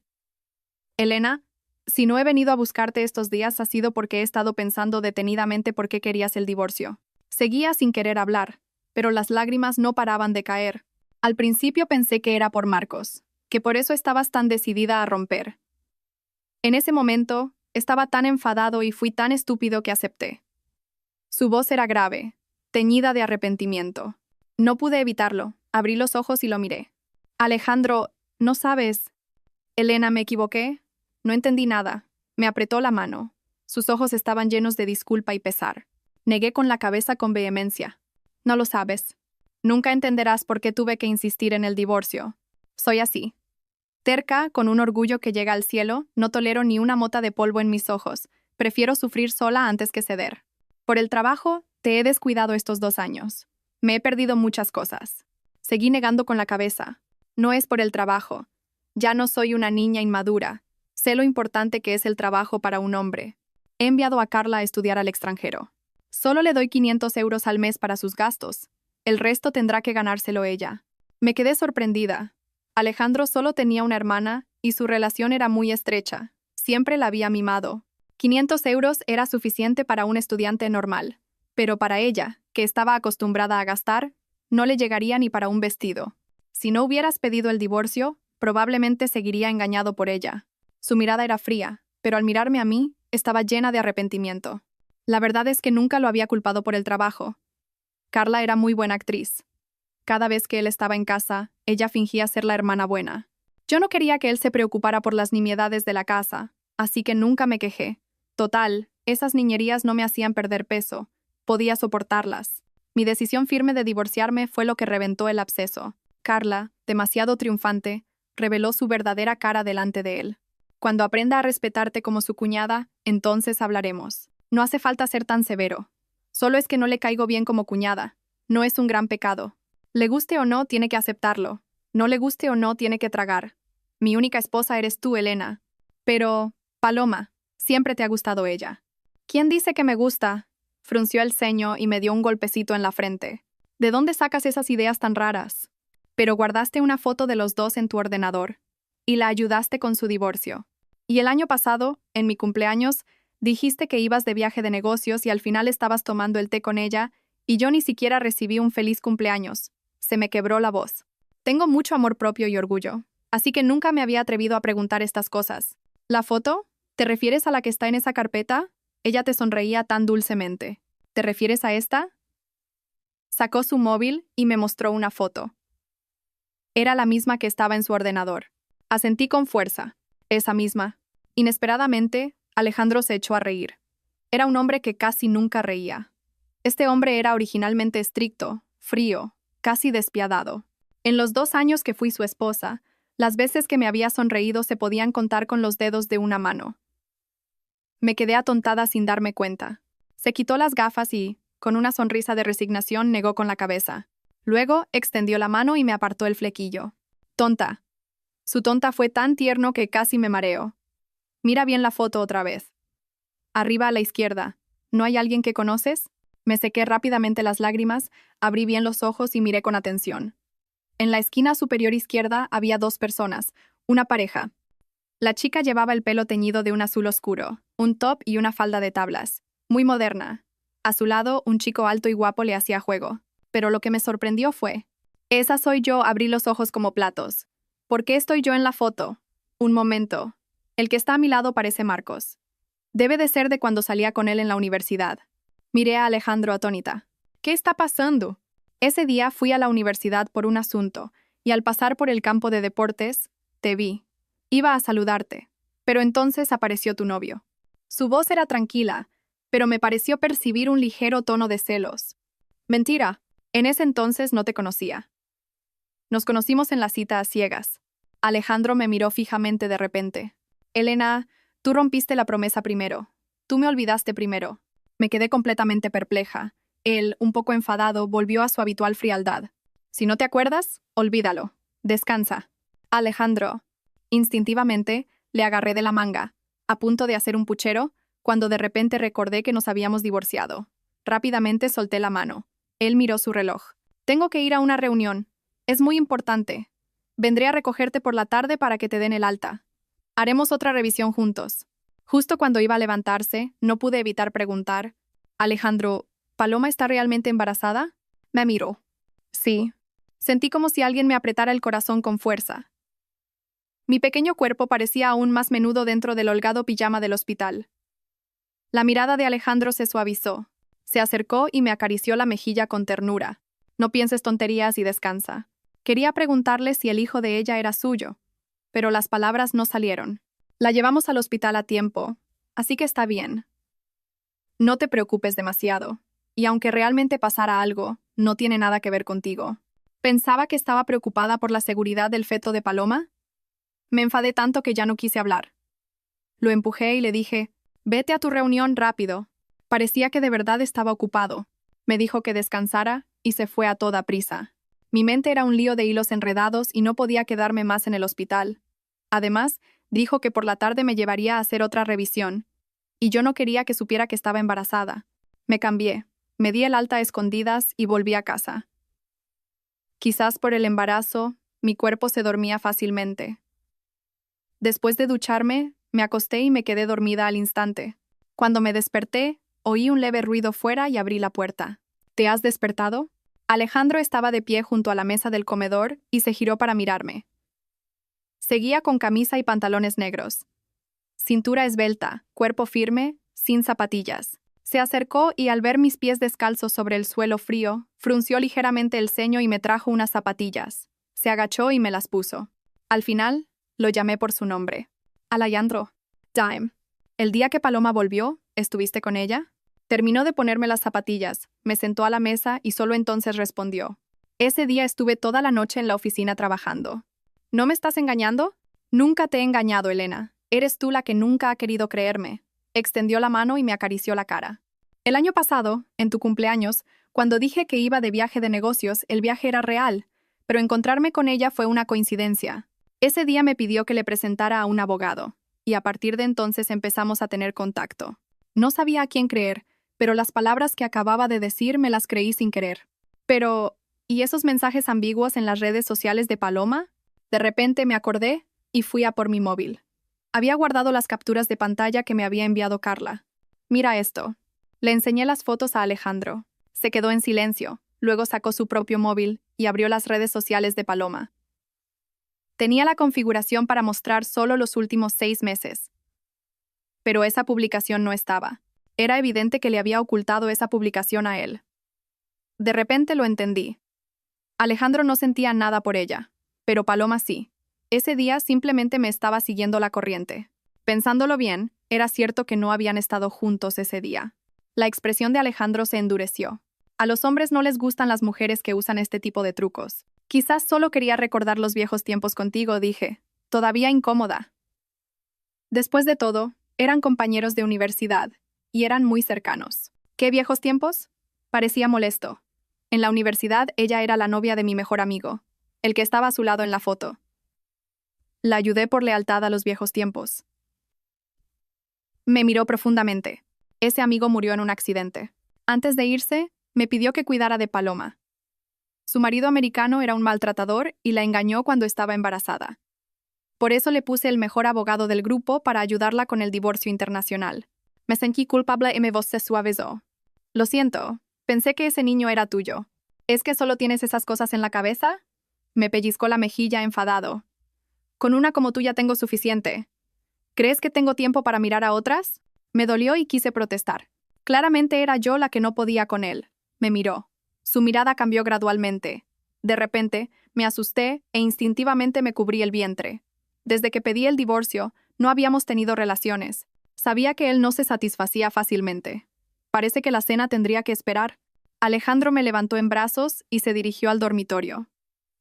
Elena, si no he venido a buscarte estos días ha sido porque he estado pensando detenidamente por qué querías el divorcio. Seguía sin querer hablar, pero las lágrimas no paraban de caer. Al principio pensé que era por Marcos, que por eso estabas tan decidida a romper. En ese momento, estaba tan enfadado y fui tan estúpido que acepté. Su voz era grave, teñida de arrepentimiento. No pude evitarlo, abrí los ojos y lo miré. Alejandro, ¿no sabes? Elena, ¿me equivoqué? No entendí nada. Me apretó la mano. Sus ojos estaban llenos de disculpa y pesar. Negué con la cabeza con vehemencia. No lo sabes. Nunca entenderás por qué tuve que insistir en el divorcio. Soy así. Terca, con un orgullo que llega al cielo, no tolero ni una mota de polvo en mis ojos. Prefiero sufrir sola antes que ceder. Por el trabajo, te he descuidado estos 2 años. Me he perdido muchas cosas. Seguí negando con la cabeza. No es por el trabajo. Ya no soy una niña inmadura. Sé lo importante que es el trabajo para un hombre. He enviado a Carla a estudiar al extranjero. Solo le doy 500 euros al mes para sus gastos. El resto tendrá que ganárselo ella. Me quedé sorprendida. Alejandro solo tenía una hermana y su relación era muy estrecha. Siempre la había mimado. 500 euros era suficiente para un estudiante normal. Pero para ella, que estaba acostumbrada a gastar, no le llegaría ni para un vestido. Si no hubieras pedido el divorcio, probablemente seguiría engañado por ella. Su mirada era fría, pero al mirarme a mí, estaba llena de arrepentimiento. La verdad es que nunca lo había culpado por el trabajo. Carla era muy buena actriz. Cada vez que él estaba en casa, ella fingía ser la hermana buena. Yo no quería que él se preocupara por las nimiedades de la casa, así que nunca me quejé. Total, esas niñerías no me hacían perder peso. Podía soportarlas. Mi decisión firme de divorciarme fue lo que reventó el absceso. Carla, demasiado triunfante, reveló su verdadera cara delante de él. Cuando aprenda a respetarte como su cuñada, entonces hablaremos. No hace falta ser tan severo. Solo es que no le caigo bien como cuñada. No es un gran pecado. Le guste o no, tiene que aceptarlo. No le guste o no, tiene que tragar. Mi única esposa eres tú, Elena. Pero, Paloma, siempre te ha gustado ella. ¿Quién dice que me gusta? Frunció el ceño y me dio un golpecito en la frente. ¿De dónde sacas esas ideas tan raras? Pero guardaste una foto de los dos en tu ordenador. Y la ayudaste con su divorcio. Y el año pasado, en mi cumpleaños, dijiste que ibas de viaje de negocios y al final estabas tomando el té con ella, y yo ni siquiera recibí un feliz cumpleaños. Se me quebró la voz. Tengo mucho amor propio y orgullo, así que nunca me había atrevido a preguntar estas cosas. ¿La foto? ¿Te refieres a la que está en esa carpeta? Ella te sonreía tan dulcemente. ¿Te refieres a esta? Sacó su móvil y me mostró una foto. Era la misma que estaba en su ordenador. Asentí con fuerza. Esa misma. Inesperadamente, Alejandro se echó a reír. Era un hombre que casi nunca reía. Este hombre era originalmente estricto, frío, casi despiadado. En los 2 años que fui su esposa, las veces que me había sonreído se podían contar con los dedos de una mano. Me quedé atontada sin darme cuenta. Se quitó las gafas y, con una sonrisa de resignación, negó con la cabeza. Luego, extendió la mano y me apartó el flequillo. Tonta. Su tonta fue tan tierno que casi me mareo. Mira bien la foto otra vez. Arriba a la izquierda. ¿No hay alguien que conoces? Me sequé rápidamente las lágrimas, abrí bien los ojos y miré con atención. En la esquina superior izquierda había 2 personas, una pareja. La chica llevaba el pelo teñido de un azul oscuro, un top y una falda de tablas, muy moderna. A su lado, un chico alto y guapo le hacía juego. Pero lo que me sorprendió fue: esa soy yo. Abrí los ojos como platos. ¿Por qué estoy yo en la foto? Un momento. El que está a mi lado parece Marcos. Debe de ser de cuando salía con él en la universidad. Miré a Alejandro atónita. ¿Qué está pasando? Ese día fui a la universidad por un asunto, y al pasar por el campo de deportes, te vi. Iba a saludarte, pero entonces apareció tu novio. Su voz era tranquila, pero me pareció percibir un ligero tono de celos. Mentira, en ese entonces no te conocía. Nos conocimos en la cita a ciegas. Alejandro me miró fijamente de repente. Elena, tú rompiste la promesa primero. Tú me olvidaste primero. Me quedé completamente perpleja. Él, un poco enfadado, volvió a su habitual frialdad. Si no te acuerdas, olvídalo. Descansa. Alejandro. Instintivamente, le agarré de la manga, a punto de hacer un puchero, cuando de repente recordé que nos habíamos divorciado. Rápidamente solté la mano. Él miró su reloj. Tengo que ir a una reunión. Es muy importante. Vendré a recogerte por la tarde para que te den el alta. Haremos otra revisión juntos. Justo cuando iba a levantarse, no pude evitar preguntar: Alejandro, ¿Paloma está realmente embarazada? Me miró. Sí. Sentí como si alguien me apretara el corazón con fuerza. Mi pequeño cuerpo parecía aún más menudo dentro del holgado pijama del hospital. La mirada de Alejandro se suavizó. Se acercó y me acarició la mejilla con ternura. No pienses tonterías y descansa. Quería preguntarle si el hijo de ella era suyo, pero las palabras no salieron. La llevamos al hospital a tiempo, así que está bien. No te preocupes demasiado, y aunque realmente pasara algo, no tiene nada que ver contigo. ¿Pensaba que estaba preocupada por la seguridad del feto de Paloma? Me enfadé tanto que ya no quise hablar. Lo empujé y le dije: vete a tu reunión rápido. Parecía que de verdad estaba ocupado. Me dijo que descansara y se fue a toda prisa. Mi mente era un lío de hilos enredados y no podía quedarme más en el hospital. Además, dijo que por la tarde me llevaría a hacer otra revisión, y yo no quería que supiera que estaba embarazada. Me cambié, me di el alta a escondidas y volví a casa. Quizás por el embarazo, mi cuerpo se dormía fácilmente. Después de ducharme, me acosté y me quedé dormida al instante. Cuando me desperté, oí un leve ruido fuera y abrí la puerta. ¿Te has despertado? Alejandro estaba de pie junto a la mesa del comedor y se giró para mirarme. Seguía con camisa y pantalones negros. Cintura esbelta, cuerpo firme, sin zapatillas. Se acercó y al ver mis pies descalzos sobre el suelo frío, frunció ligeramente el ceño y me trajo unas zapatillas. Se agachó y me las puso. Al final, lo llamé por su nombre. Alejandro. Dime. El día que Paloma volvió, ¿estuviste con ella? Terminó de ponerme las zapatillas, me sentó a la mesa y solo entonces respondió: ese día estuve toda la noche en la oficina trabajando. ¿No me estás engañando? Nunca te he engañado, Elena. Eres tú la que nunca ha querido creerme. Extendió la mano y me acarició la cara. El año pasado, en tu cumpleaños, cuando dije que iba de viaje de negocios, el viaje era real, pero encontrarme con ella fue una coincidencia. Ese día me pidió que le presentara a un abogado, y a partir de entonces empezamos a tener contacto. No sabía a quién creer, pero las palabras que acababa de decir me las creí sin querer. Pero, ¿y esos mensajes ambiguos en las redes sociales de Paloma? De repente me acordé y fui a por mi móvil. Había guardado las capturas de pantalla que me había enviado Carla. Mira esto. Le enseñé las fotos a Alejandro. Se quedó en silencio, luego sacó su propio móvil y abrió las redes sociales de Paloma. Tenía la configuración para mostrar solo los últimos 6 meses. Pero esa publicación no estaba. Era evidente que le había ocultado esa publicación a él. De repente lo entendí. Alejandro no sentía nada por ella, pero Paloma sí. Ese día simplemente me estaba siguiendo la corriente. Pensándolo bien, era cierto que no habían estado juntos ese día. La expresión de Alejandro se endureció. A los hombres no les gustan las mujeres que usan este tipo de trucos. Quizás solo quería recordar los viejos tiempos contigo, dije, todavía incómoda. Después de todo, eran compañeros de universidad, y eran muy cercanos. ¿Qué viejos tiempos? Parecía molesto. En la universidad ella era la novia de mi mejor amigo, el que estaba a su lado en la foto. La ayudé por lealtad a los viejos tiempos. Me miró profundamente. Ese amigo murió en un accidente. Antes de irse, me pidió que cuidara de Paloma. Su marido americano era un maltratador y la engañó cuando estaba embarazada. Por eso le puse el mejor abogado del grupo para ayudarla con el divorcio internacional. Me sentí culpable y mi voz se suavizó. Lo siento, pensé que ese niño era tuyo. ¿Es que solo tienes esas cosas en la cabeza? Me pellizcó la mejilla enfadado. Con una como tú ya tengo suficiente. ¿Crees que tengo tiempo para mirar a otras? Me dolió y quise protestar. Claramente era yo la que no podía con él. Me miró. Su mirada cambió gradualmente. De repente, me asusté e instintivamente me cubrí el vientre. Desde que pedí el divorcio, no habíamos tenido relaciones. Sabía que él no se satisfacía fácilmente. Parece que la cena tendría que esperar. Alejandro me levantó en brazos y se dirigió al dormitorio.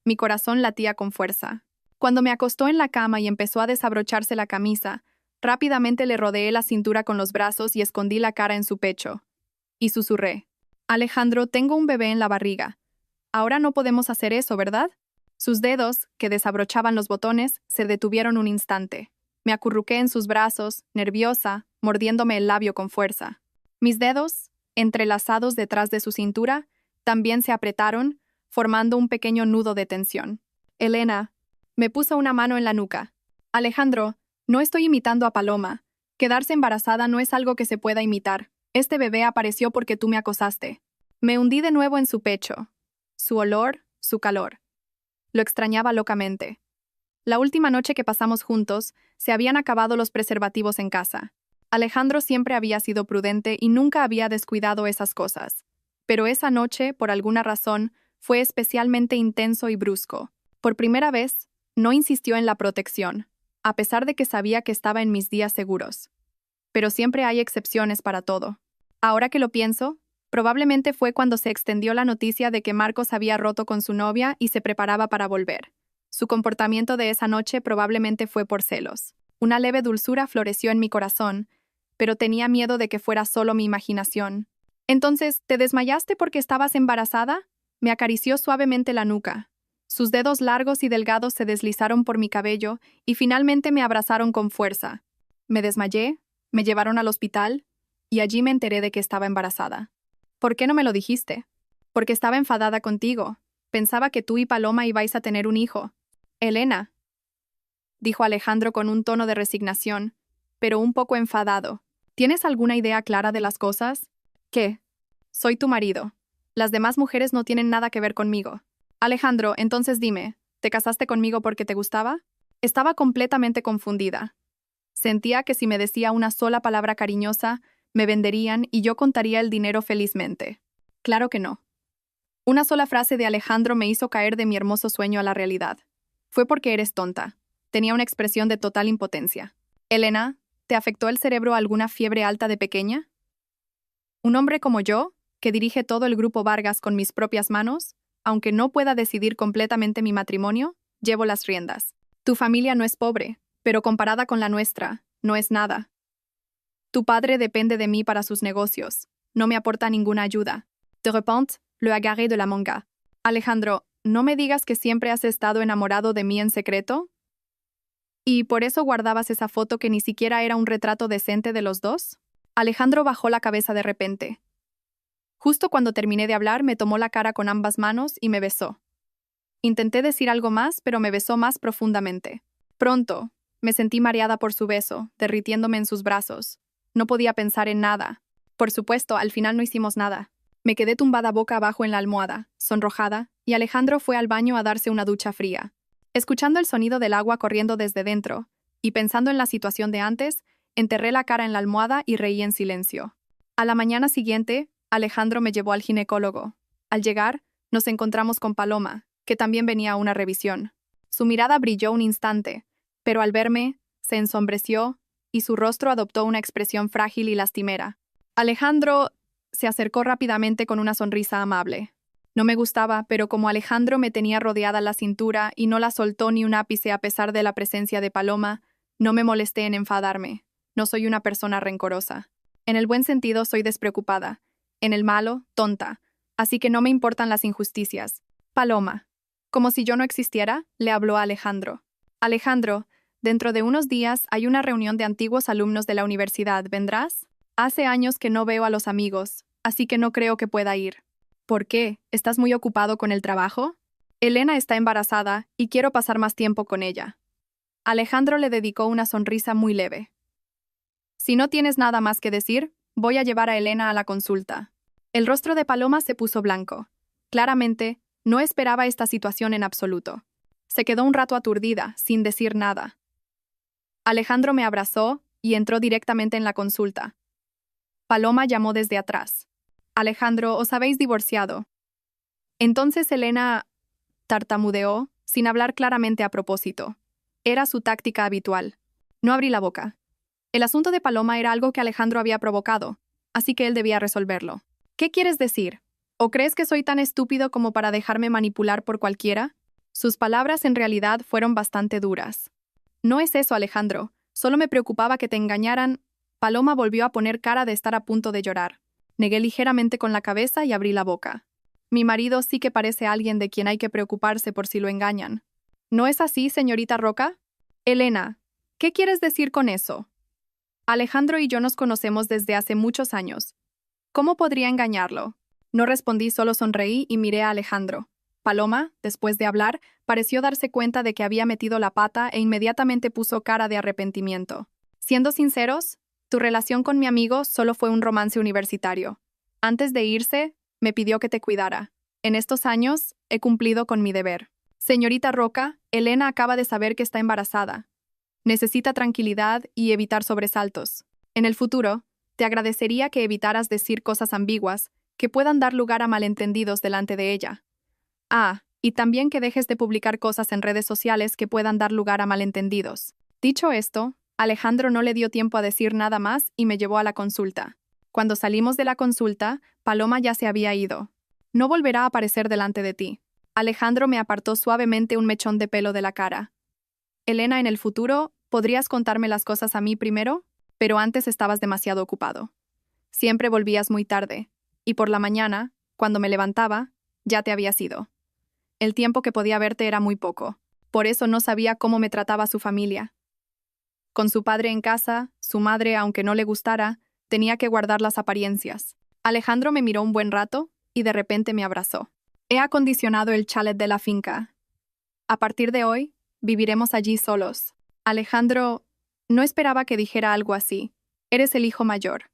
Mi corazón latía con fuerza. Cuando me acostó en la cama y empezó a desabrocharse la camisa, rápidamente le rodeé la cintura con los brazos y escondí la cara en su pecho. Y susurré: Alejandro, tengo un bebé en la barriga. Ahora no podemos hacer eso, ¿verdad? Sus dedos, que desabrochaban los botones, se detuvieron un instante. Me acurruqué en sus brazos, nerviosa, mordiéndome el labio con fuerza. Mis dedos, entrelazados detrás de su cintura, también se apretaron, formando un pequeño nudo de tensión. Elena me puso una mano en la nuca. Alejandro, no estoy imitando a Paloma. Quedarse embarazada no es algo que se pueda imitar. Este bebé apareció porque tú me acosaste. Me hundí de nuevo en su pecho. Su olor, su calor. Lo extrañaba locamente. La última noche que pasamos juntos, se habían acabado los preservativos en casa. Alejandro siempre había sido prudente y nunca había descuidado esas cosas. Pero esa noche, por alguna razón, fue especialmente intenso y brusco. Por primera vez, no insistió en la protección, a pesar de que sabía que estaba en mis días seguros. Pero siempre hay excepciones para todo. Ahora que lo pienso, probablemente fue cuando se extendió la noticia de que Marcos había roto con su novia y se preparaba para volver. Su comportamiento de esa noche probablemente fue por celos. Una leve dulzura floreció en mi corazón, pero tenía miedo de que fuera solo mi imaginación. Entonces, ¿te desmayaste porque estabas embarazada? Me acarició suavemente la nuca. Sus dedos largos y delgados se deslizaron por mi cabello y finalmente me abrazaron con fuerza. Me desmayé, me llevaron al hospital y allí me enteré de que estaba embarazada. ¿Por qué no me lo dijiste? Porque estaba enfadada contigo. Pensaba que tú y Paloma ibais a tener un hijo. Elena, dijo Alejandro con un tono de resignación, pero un poco enfadado. ¿Tienes alguna idea clara de las cosas? ¿Qué? Soy tu marido. Las demás mujeres no tienen nada que ver conmigo. Alejandro, entonces dime, ¿te casaste conmigo porque te gustaba? Estaba completamente confundida. Sentía que si me decía una sola palabra cariñosa, me venderían y yo contaría el dinero felizmente. Claro que no. Una sola frase de Alejandro me hizo caer de mi hermoso sueño a la realidad. Fue porque eres tonta. Tenía una expresión de total impotencia. Elena, ¿te afectó el cerebro alguna fiebre alta de pequeña? Un hombre como yo, que dirige todo el grupo Vargas con mis propias manos, aunque no pueda decidir completamente mi matrimonio, llevo las riendas. Tu familia no es pobre, pero comparada con la nuestra, no es nada. Tu padre depende de mí para sus negocios. No me aporta ninguna ayuda. De repente, le agarré de la manga. Alejandro, ¿no me digas que siempre has estado enamorado de mí en secreto? ¿Y por eso guardabas esa foto que ni siquiera era un retrato decente de los dos? Alejandro bajó la cabeza de repente. Justo cuando terminé de hablar, me tomó la cara con ambas manos y me besó. Intenté decir algo más, pero me besó más profundamente. Pronto, me sentí mareada por su beso, derritiéndome en sus brazos. No podía pensar en nada. Por supuesto, al final no hicimos nada. Me quedé tumbada boca abajo en la almohada, sonrojada, y Alejandro fue al baño a darse una ducha fría. Escuchando el sonido del agua corriendo desde dentro, y pensando en la situación de antes, enterré la cara en la almohada y reí en silencio. A la mañana siguiente, Alejandro me llevó al ginecólogo. Al llegar, nos encontramos con Paloma, que también venía a una revisión. Su mirada brilló un instante, pero al verme, se ensombreció, y su rostro adoptó una expresión frágil y lastimera. Alejandro se acercó rápidamente con una sonrisa amable. No me gustaba, pero como Alejandro me tenía rodeada la cintura y no la soltó ni un ápice a pesar de la presencia de Paloma, no me molesté en enfadarme. No soy una persona rencorosa. En el buen sentido soy despreocupada. En el malo, tonta. Así que no me importan las injusticias. Paloma. Como si yo no existiera, le habló a Alejandro. Alejandro, dentro de unos días hay una reunión de antiguos alumnos de la universidad. ¿Vendrás? Hace años que no veo a los amigos, así que no creo que pueda ir. ¿Por qué? ¿Estás muy ocupado con el trabajo? Elena está embarazada y quiero pasar más tiempo con ella. Alejandro le dedicó una sonrisa muy leve. Si no tienes nada más que decir, voy a llevar a Elena a la consulta. El rostro de Paloma se puso blanco. Claramente, no esperaba esta situación en absoluto. Se quedó un rato aturdida, sin decir nada. Alejandro me abrazó y entró directamente en la consulta. Paloma llamó desde atrás. Alejandro, os habéis divorciado. Entonces Elena tartamudeó, sin hablar claramente a propósito. Era su táctica habitual. No abrí la boca. El asunto de Paloma era algo que Alejandro había provocado, así que él debía resolverlo. ¿Qué quieres decir? ¿O crees que soy tan estúpido como para dejarme manipular por cualquiera? Sus palabras en realidad fueron bastante duras. No es eso, Alejandro. Solo me preocupaba que te engañaran. Paloma volvió a poner cara de estar a punto de llorar. Negué ligeramente con la cabeza y abrí la boca. Mi marido sí que parece alguien de quien hay que preocuparse por si lo engañan. ¿No es así, señorita Roca? Elena, ¿qué quieres decir con eso? Alejandro y yo nos conocemos desde hace muchos años. ¿Cómo podría engañarlo? No respondí, solo sonreí y miré a Alejandro. Paloma, después de hablar, pareció darse cuenta de que había metido la pata e inmediatamente puso cara de arrepentimiento. Siendo sinceros, tu relación con mi amigo solo fue un romance universitario. Antes de irse, me pidió que te cuidara. En estos años, he cumplido con mi deber. Señorita Roca, Elena acaba de saber que está embarazada. Necesita tranquilidad y evitar sobresaltos. En el futuro, te agradecería que evitaras decir cosas ambiguas que puedan dar lugar a malentendidos delante de ella. Ah, y también que dejes de publicar cosas en redes sociales que puedan dar lugar a malentendidos. Dicho esto, Alejandro no le dio tiempo a decir nada más y me llevó a la consulta. Cuando salimos de la consulta, Paloma ya se había ido. No volverá a aparecer delante de ti. Alejandro me apartó suavemente un mechón de pelo de la cara. Elena, en el futuro, ¿podrías contarme las cosas a mí primero? Pero antes estabas demasiado ocupado. Siempre volvías muy tarde, y por la mañana, cuando me levantaba, ya te habías ido. El tiempo que podía verte era muy poco. Por eso no sabía cómo me trataba su familia. Con su padre en casa, su madre, aunque no le gustara, tenía que guardar las apariencias. Alejandro me miró un buen rato y de repente me abrazó. He acondicionado el chalet de la finca. A partir de hoy, viviremos allí solos. Alejandro, no esperaba que dijera algo así. Eres el hijo mayor.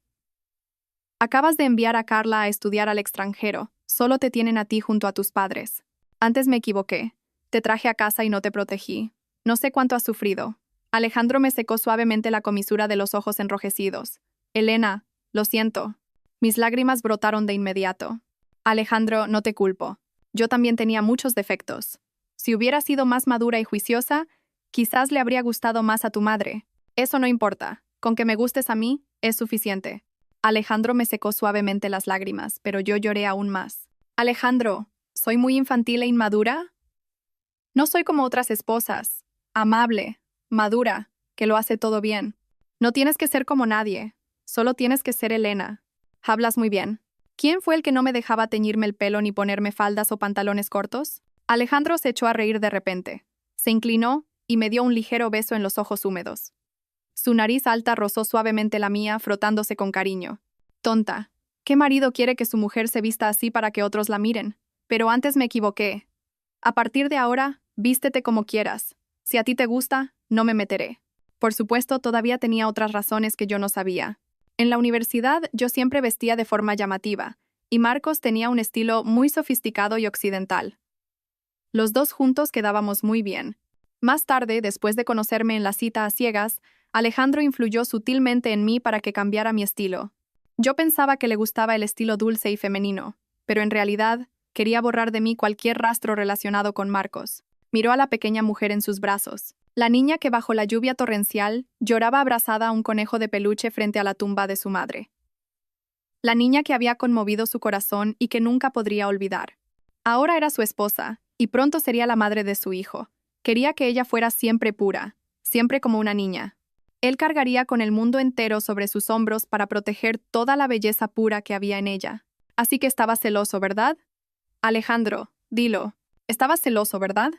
Acabas de enviar a Carla a estudiar al extranjero. Solo te tienen a ti junto a tus padres. Antes me equivoqué. Te traje a casa y no te protegí. No sé cuánto has sufrido. Alejandro me secó suavemente la comisura de los ojos enrojecidos. Elena, lo siento. Mis lágrimas brotaron de inmediato. Alejandro, no te culpo. Yo también tenía muchos defectos. Si hubiera sido más madura y juiciosa, quizás le habría gustado más a tu madre. Eso no importa. Con que me gustes a mí, es suficiente. Alejandro me secó suavemente las lágrimas, pero yo lloré aún más. Alejandro, ¿soy muy infantil e inmadura? No soy como otras esposas. Amable, madura, que lo hace todo bien. No tienes que ser como nadie. Solo tienes que ser Elena. Hablas muy bien. ¿Quién fue el que no me dejaba teñirme el pelo ni ponerme faldas o pantalones cortos? Alejandro se echó a reír de repente. Se inclinó y me dio un ligero beso en los ojos húmedos. Su nariz alta rozó suavemente la mía, frotándose con cariño. Tonta. ¿Qué marido quiere que su mujer se vista así para que otros la miren? Pero antes me equivoqué. A partir de ahora, vístete como quieras. Si a ti te gusta, no me meteré. Por supuesto, todavía tenía otras razones que yo no sabía. En la universidad yo siempre vestía de forma llamativa, y Marcos tenía un estilo muy sofisticado y occidental. Los dos juntos quedábamos muy bien. Más tarde, después de conocerme en la cita a ciegas, Alejandro influyó sutilmente en mí para que cambiara mi estilo. Yo pensaba que le gustaba el estilo dulce y femenino, pero en realidad quería borrar de mí cualquier rastro relacionado con Marcos. Miró a la pequeña mujer en sus brazos, la niña que bajo la lluvia torrencial lloraba abrazada a un conejo de peluche frente a la tumba de su madre. La niña que había conmovido su corazón y que nunca podría olvidar. Ahora era su esposa, y pronto sería la madre de su hijo. Quería que ella fuera siempre pura, siempre como una niña. Él cargaría con el mundo entero sobre sus hombros para proteger toda la belleza pura que había en ella. Así que estaba celoso, ¿verdad? Alejandro, dilo. ¿Estabas celoso, verdad?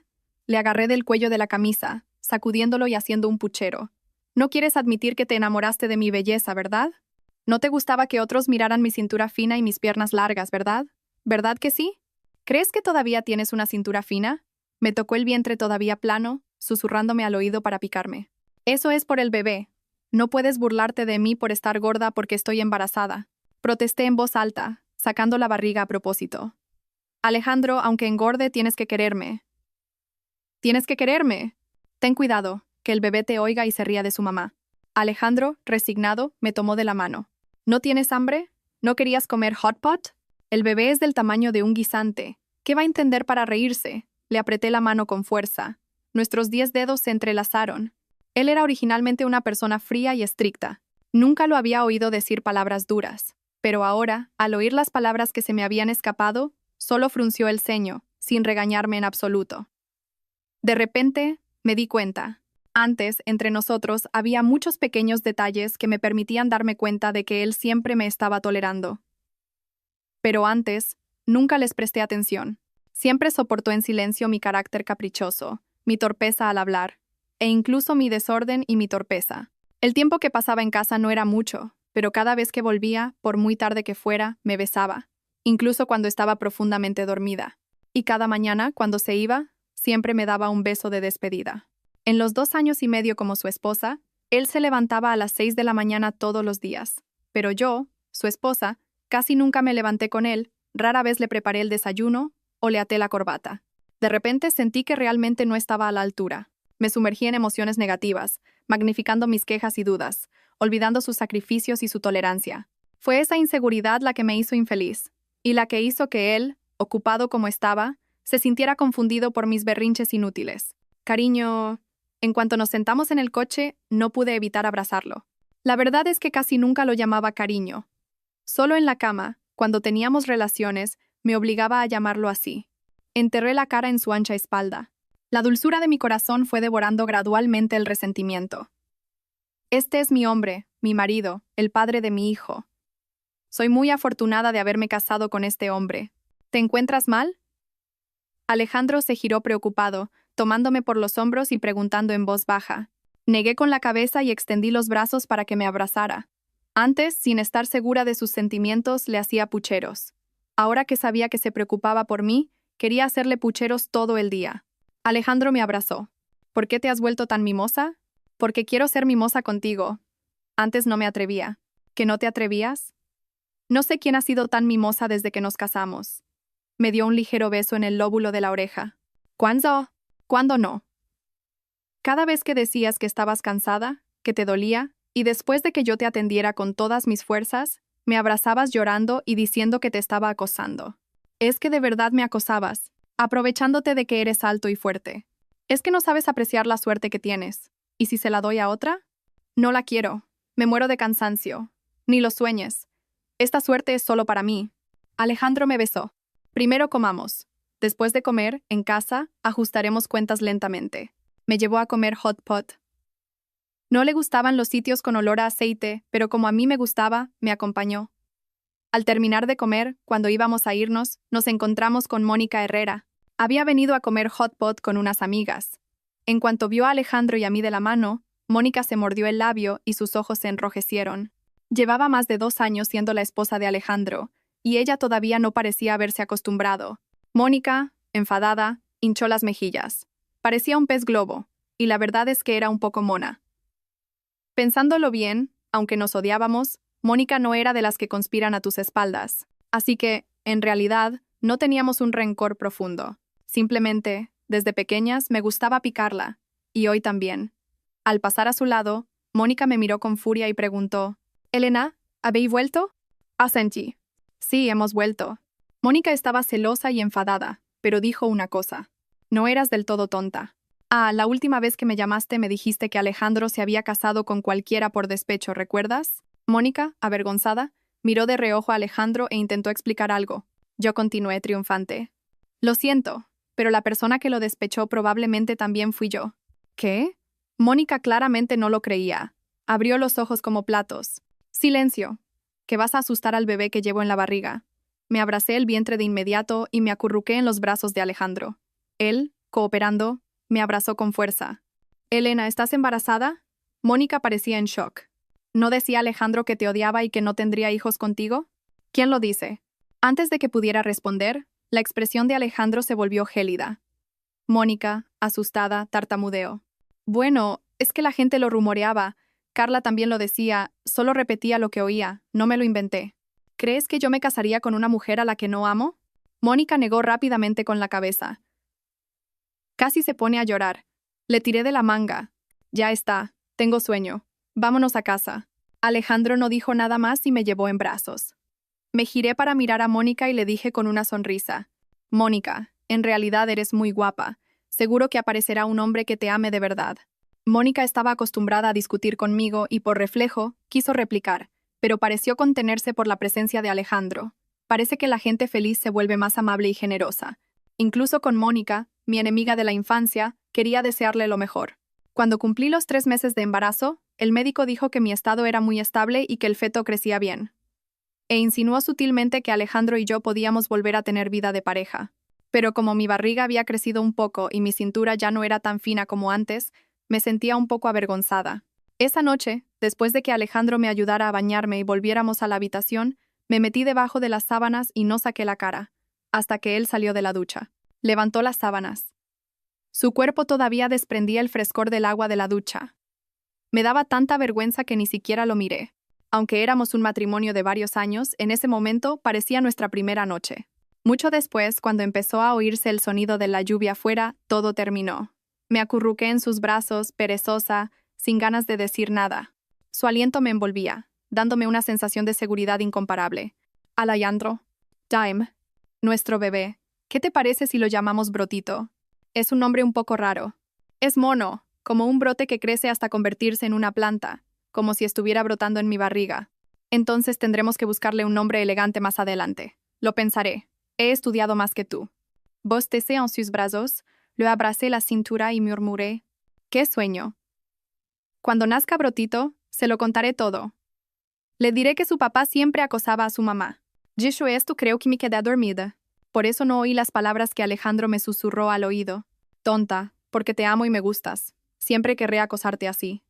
Le agarré del cuello de la camisa, sacudiéndolo y haciendo un puchero. No quieres admitir que te enamoraste de mi belleza, ¿verdad? No te gustaba que otros miraran mi cintura fina y mis piernas largas, ¿verdad? ¿Verdad que sí? ¿Crees que todavía tienes una cintura fina? Me tocó el vientre todavía plano, susurrándome al oído para picarme. Eso es por el bebé. No puedes burlarte de mí por estar gorda porque estoy embarazada. Protesté en voz alta, sacando la barriga a propósito. Alejandro, aunque engorde, tienes que quererme. ¡Tienes que quererme! Ten cuidado, que el bebé te oiga y se ría de su mamá. Alejandro, resignado, me tomó de la mano. ¿No tienes hambre? ¿No querías comer hot pot? El bebé es del tamaño de un guisante. ¿Qué va a entender para reírse? Le apreté la mano con fuerza. Nuestros 10 dedos se entrelazaron. Él era originalmente una persona fría y estricta. Nunca lo había oído decir palabras duras. Pero ahora, al oír las palabras que se me habían escapado, solo frunció el ceño, sin regañarme en absoluto. De repente, me di cuenta. Antes, entre nosotros, había muchos pequeños detalles que me permitían darme cuenta de que él siempre me estaba tolerando. Pero antes, Nunca les presté atención. Siempre soportó en silencio mi carácter caprichoso, mi torpeza al hablar, e incluso mi desorden y mi torpeza. El tiempo que pasaba en casa no era mucho, pero cada vez que volvía, por muy tarde que fuera, me besaba, incluso cuando estaba profundamente dormida. Y cada mañana, cuando se iba, siempre me daba un beso de despedida. En los 2 años y medio como su esposa, él se levantaba a las 6 de la mañana todos los días, pero yo, su esposa, casi nunca me levanté con él, rara vez le preparé el desayuno o le até la corbata. De repente sentí que realmente no estaba a la altura. Me sumergí en emociones negativas, magnificando mis quejas y dudas, olvidando sus sacrificios y su tolerancia. Fue esa inseguridad la que me hizo infeliz, y la que hizo que él, ocupado como estaba, se sintiera confundido por mis berrinches inútiles. Cariño, en cuanto nos sentamos en el coche, no pude evitar abrazarlo. La verdad es que casi nunca lo llamaba cariño. Solo en la cama, cuando teníamos relaciones, me obligaba a llamarlo así. Enterré la cara en su ancha espalda. La dulzura de mi corazón fue devorando gradualmente el resentimiento. Este es mi hombre, mi marido, el padre de mi hijo. Soy muy afortunada de haberme casado con este hombre. ¿Te encuentras mal? Alejandro se giró preocupado, tomándome por los hombros y preguntando en voz baja. Negué con la cabeza y extendí los brazos para que me abrazara. Antes, sin estar segura de sus sentimientos, le hacía pucheros. Ahora que sabía que se preocupaba por mí, quería hacerle pucheros todo el día. Alejandro me abrazó. ¿Por qué te has vuelto tan mimosa? Porque quiero ser mimosa contigo. Antes no me atrevía. ¿Que no te atrevías? No sé quién ha sido tan mimosa desde que nos casamos. Me dio un ligero beso en el lóbulo de la oreja. ¿Cuándo? ¿Cuándo no? Cada vez que decías que estabas cansada, que te dolía, y después de que yo te atendiera con todas mis fuerzas, me abrazabas llorando y diciendo que te estaba acosando. Es que de verdad me acosabas, aprovechándote de que eres alto y fuerte. Es que no sabes apreciar la suerte que tienes. ¿Y si se la doy a otra? No la quiero. Me muero de cansancio. Ni lo sueñes. Esta suerte es solo para mí. Alejandro me besó. Primero comamos. Después de comer, en casa, ajustaremos cuentas lentamente. Me llevó a comer hot pot. No le gustaban los sitios con olor a aceite, pero como a mí me gustaba, me acompañó. Al terminar de comer, cuando íbamos a irnos, nos encontramos con Mónica Herrera. Había venido a comer hot pot con unas amigas. En cuanto vio a Alejandro y a mí de la mano, Mónica se mordió el labio y sus ojos se enrojecieron. Llevaba más de 2 años siendo la esposa de Alejandro, y ella todavía no parecía haberse acostumbrado. Mónica, enfadada, hinchó las mejillas. Parecía un pez globo, y la verdad es que era un poco mona. Pensándolo bien, aunque nos odiábamos, Mónica no era de las que conspiran a tus espaldas. Así que, en realidad, no teníamos un rencor profundo. Simplemente, desde pequeñas me gustaba picarla, y hoy también. Al pasar a su lado, Mónica me miró con furia y preguntó, «Elena, ¿habéis vuelto?» Asentí. «Sí, hemos vuelto». Mónica estaba celosa y enfadada, pero dijo una cosa. «No eras del todo tonta. Ah, la última vez que me llamaste me dijiste que Alejandro se había casado con cualquiera por despecho, ¿recuerdas?» Mónica, avergonzada, miró de reojo a Alejandro e intentó explicar algo. Yo continué triunfante. «Lo siento, pero la persona que lo despechó probablemente también fui yo». «¿Qué?» Mónica claramente no lo creía. Abrió los ojos como platos. «Silencio, que vas a asustar al bebé que llevo en la barriga». Me abracé el vientre de inmediato y me acurruqué en los brazos de Alejandro. Él, cooperando, me abrazó con fuerza. «Elena, ¿estás embarazada?» Mónica parecía en shock. ¿No decía Alejandro que te odiaba y que no tendría hijos contigo? ¿Quién lo dice? Antes de que pudiera responder, la expresión de Alejandro se volvió gélida. Mónica, asustada, tartamudeó. «Bueno, es que la gente lo rumoreaba. Carla también lo decía, solo repetía lo que oía, no me lo inventé. ¿Crees que yo me casaría con una mujer a la que no amo?» Mónica negó rápidamente con la cabeza. Casi se pone a llorar. Le tiré de la manga. «Ya está, tengo sueño. Vámonos a casa». Alejandro no dijo nada más y me llevó en brazos. Me giré para mirar a Mónica y le dije con una sonrisa. «Mónica, en realidad eres muy guapa. Seguro que aparecerá un hombre que te ame de verdad». Mónica estaba acostumbrada a discutir conmigo y, por reflejo, quiso replicar, pero pareció contenerse por la presencia de Alejandro. Parece que la gente feliz se vuelve más amable y generosa. Incluso con Mónica, mi enemiga de la infancia, quería desearle lo mejor. Cuando cumplí los 3 meses de embarazo, el médico dijo que mi estado era muy estable y que el feto crecía bien. e insinuó sutilmente que Alejandro y yo podíamos volver a tener vida de pareja. Pero como mi barriga había crecido un poco y mi cintura ya no era tan fina como antes, me sentía un poco avergonzada. Esa noche, después de que Alejandro me ayudara a bañarme y volviéramos a la habitación, me metí debajo de las sábanas y no saqué la cara, hasta que él salió de la ducha. Levantó las sábanas. Su cuerpo todavía desprendía el frescor del agua de la ducha. Me daba tanta vergüenza que ni siquiera lo miré. Aunque éramos un matrimonio de varios años, en ese momento parecía nuestra primera noche. Mucho después, cuando empezó a oírse el sonido de la lluvia afuera, todo terminó. Me acurruqué en sus brazos, perezosa, sin ganas de decir nada. Su aliento me envolvía, dándome una sensación de seguridad incomparable. Alejandro. Dime. Nuestro bebé. ¿Qué te parece si lo llamamos Brotito? Es un nombre un poco raro. Es mono, como un brote que crece hasta convertirse en una planta, como si estuviera brotando en mi barriga. Entonces tendremos que buscarle un nombre elegante más adelante. Lo pensaré. He estudiado más que tú. Bostecé en sus brazos, le abracé la cintura y murmuré: ¡qué sueño! Cuando nazca Brotito, se lo contaré todo. Le diré que su papá siempre acosaba a su mamá. Dicho esto, creo que me quedé dormida. Por eso no oí las palabras que Alejandro me susurró al oído. Tonta, porque te amo y me gustas. Siempre querré acosarte así.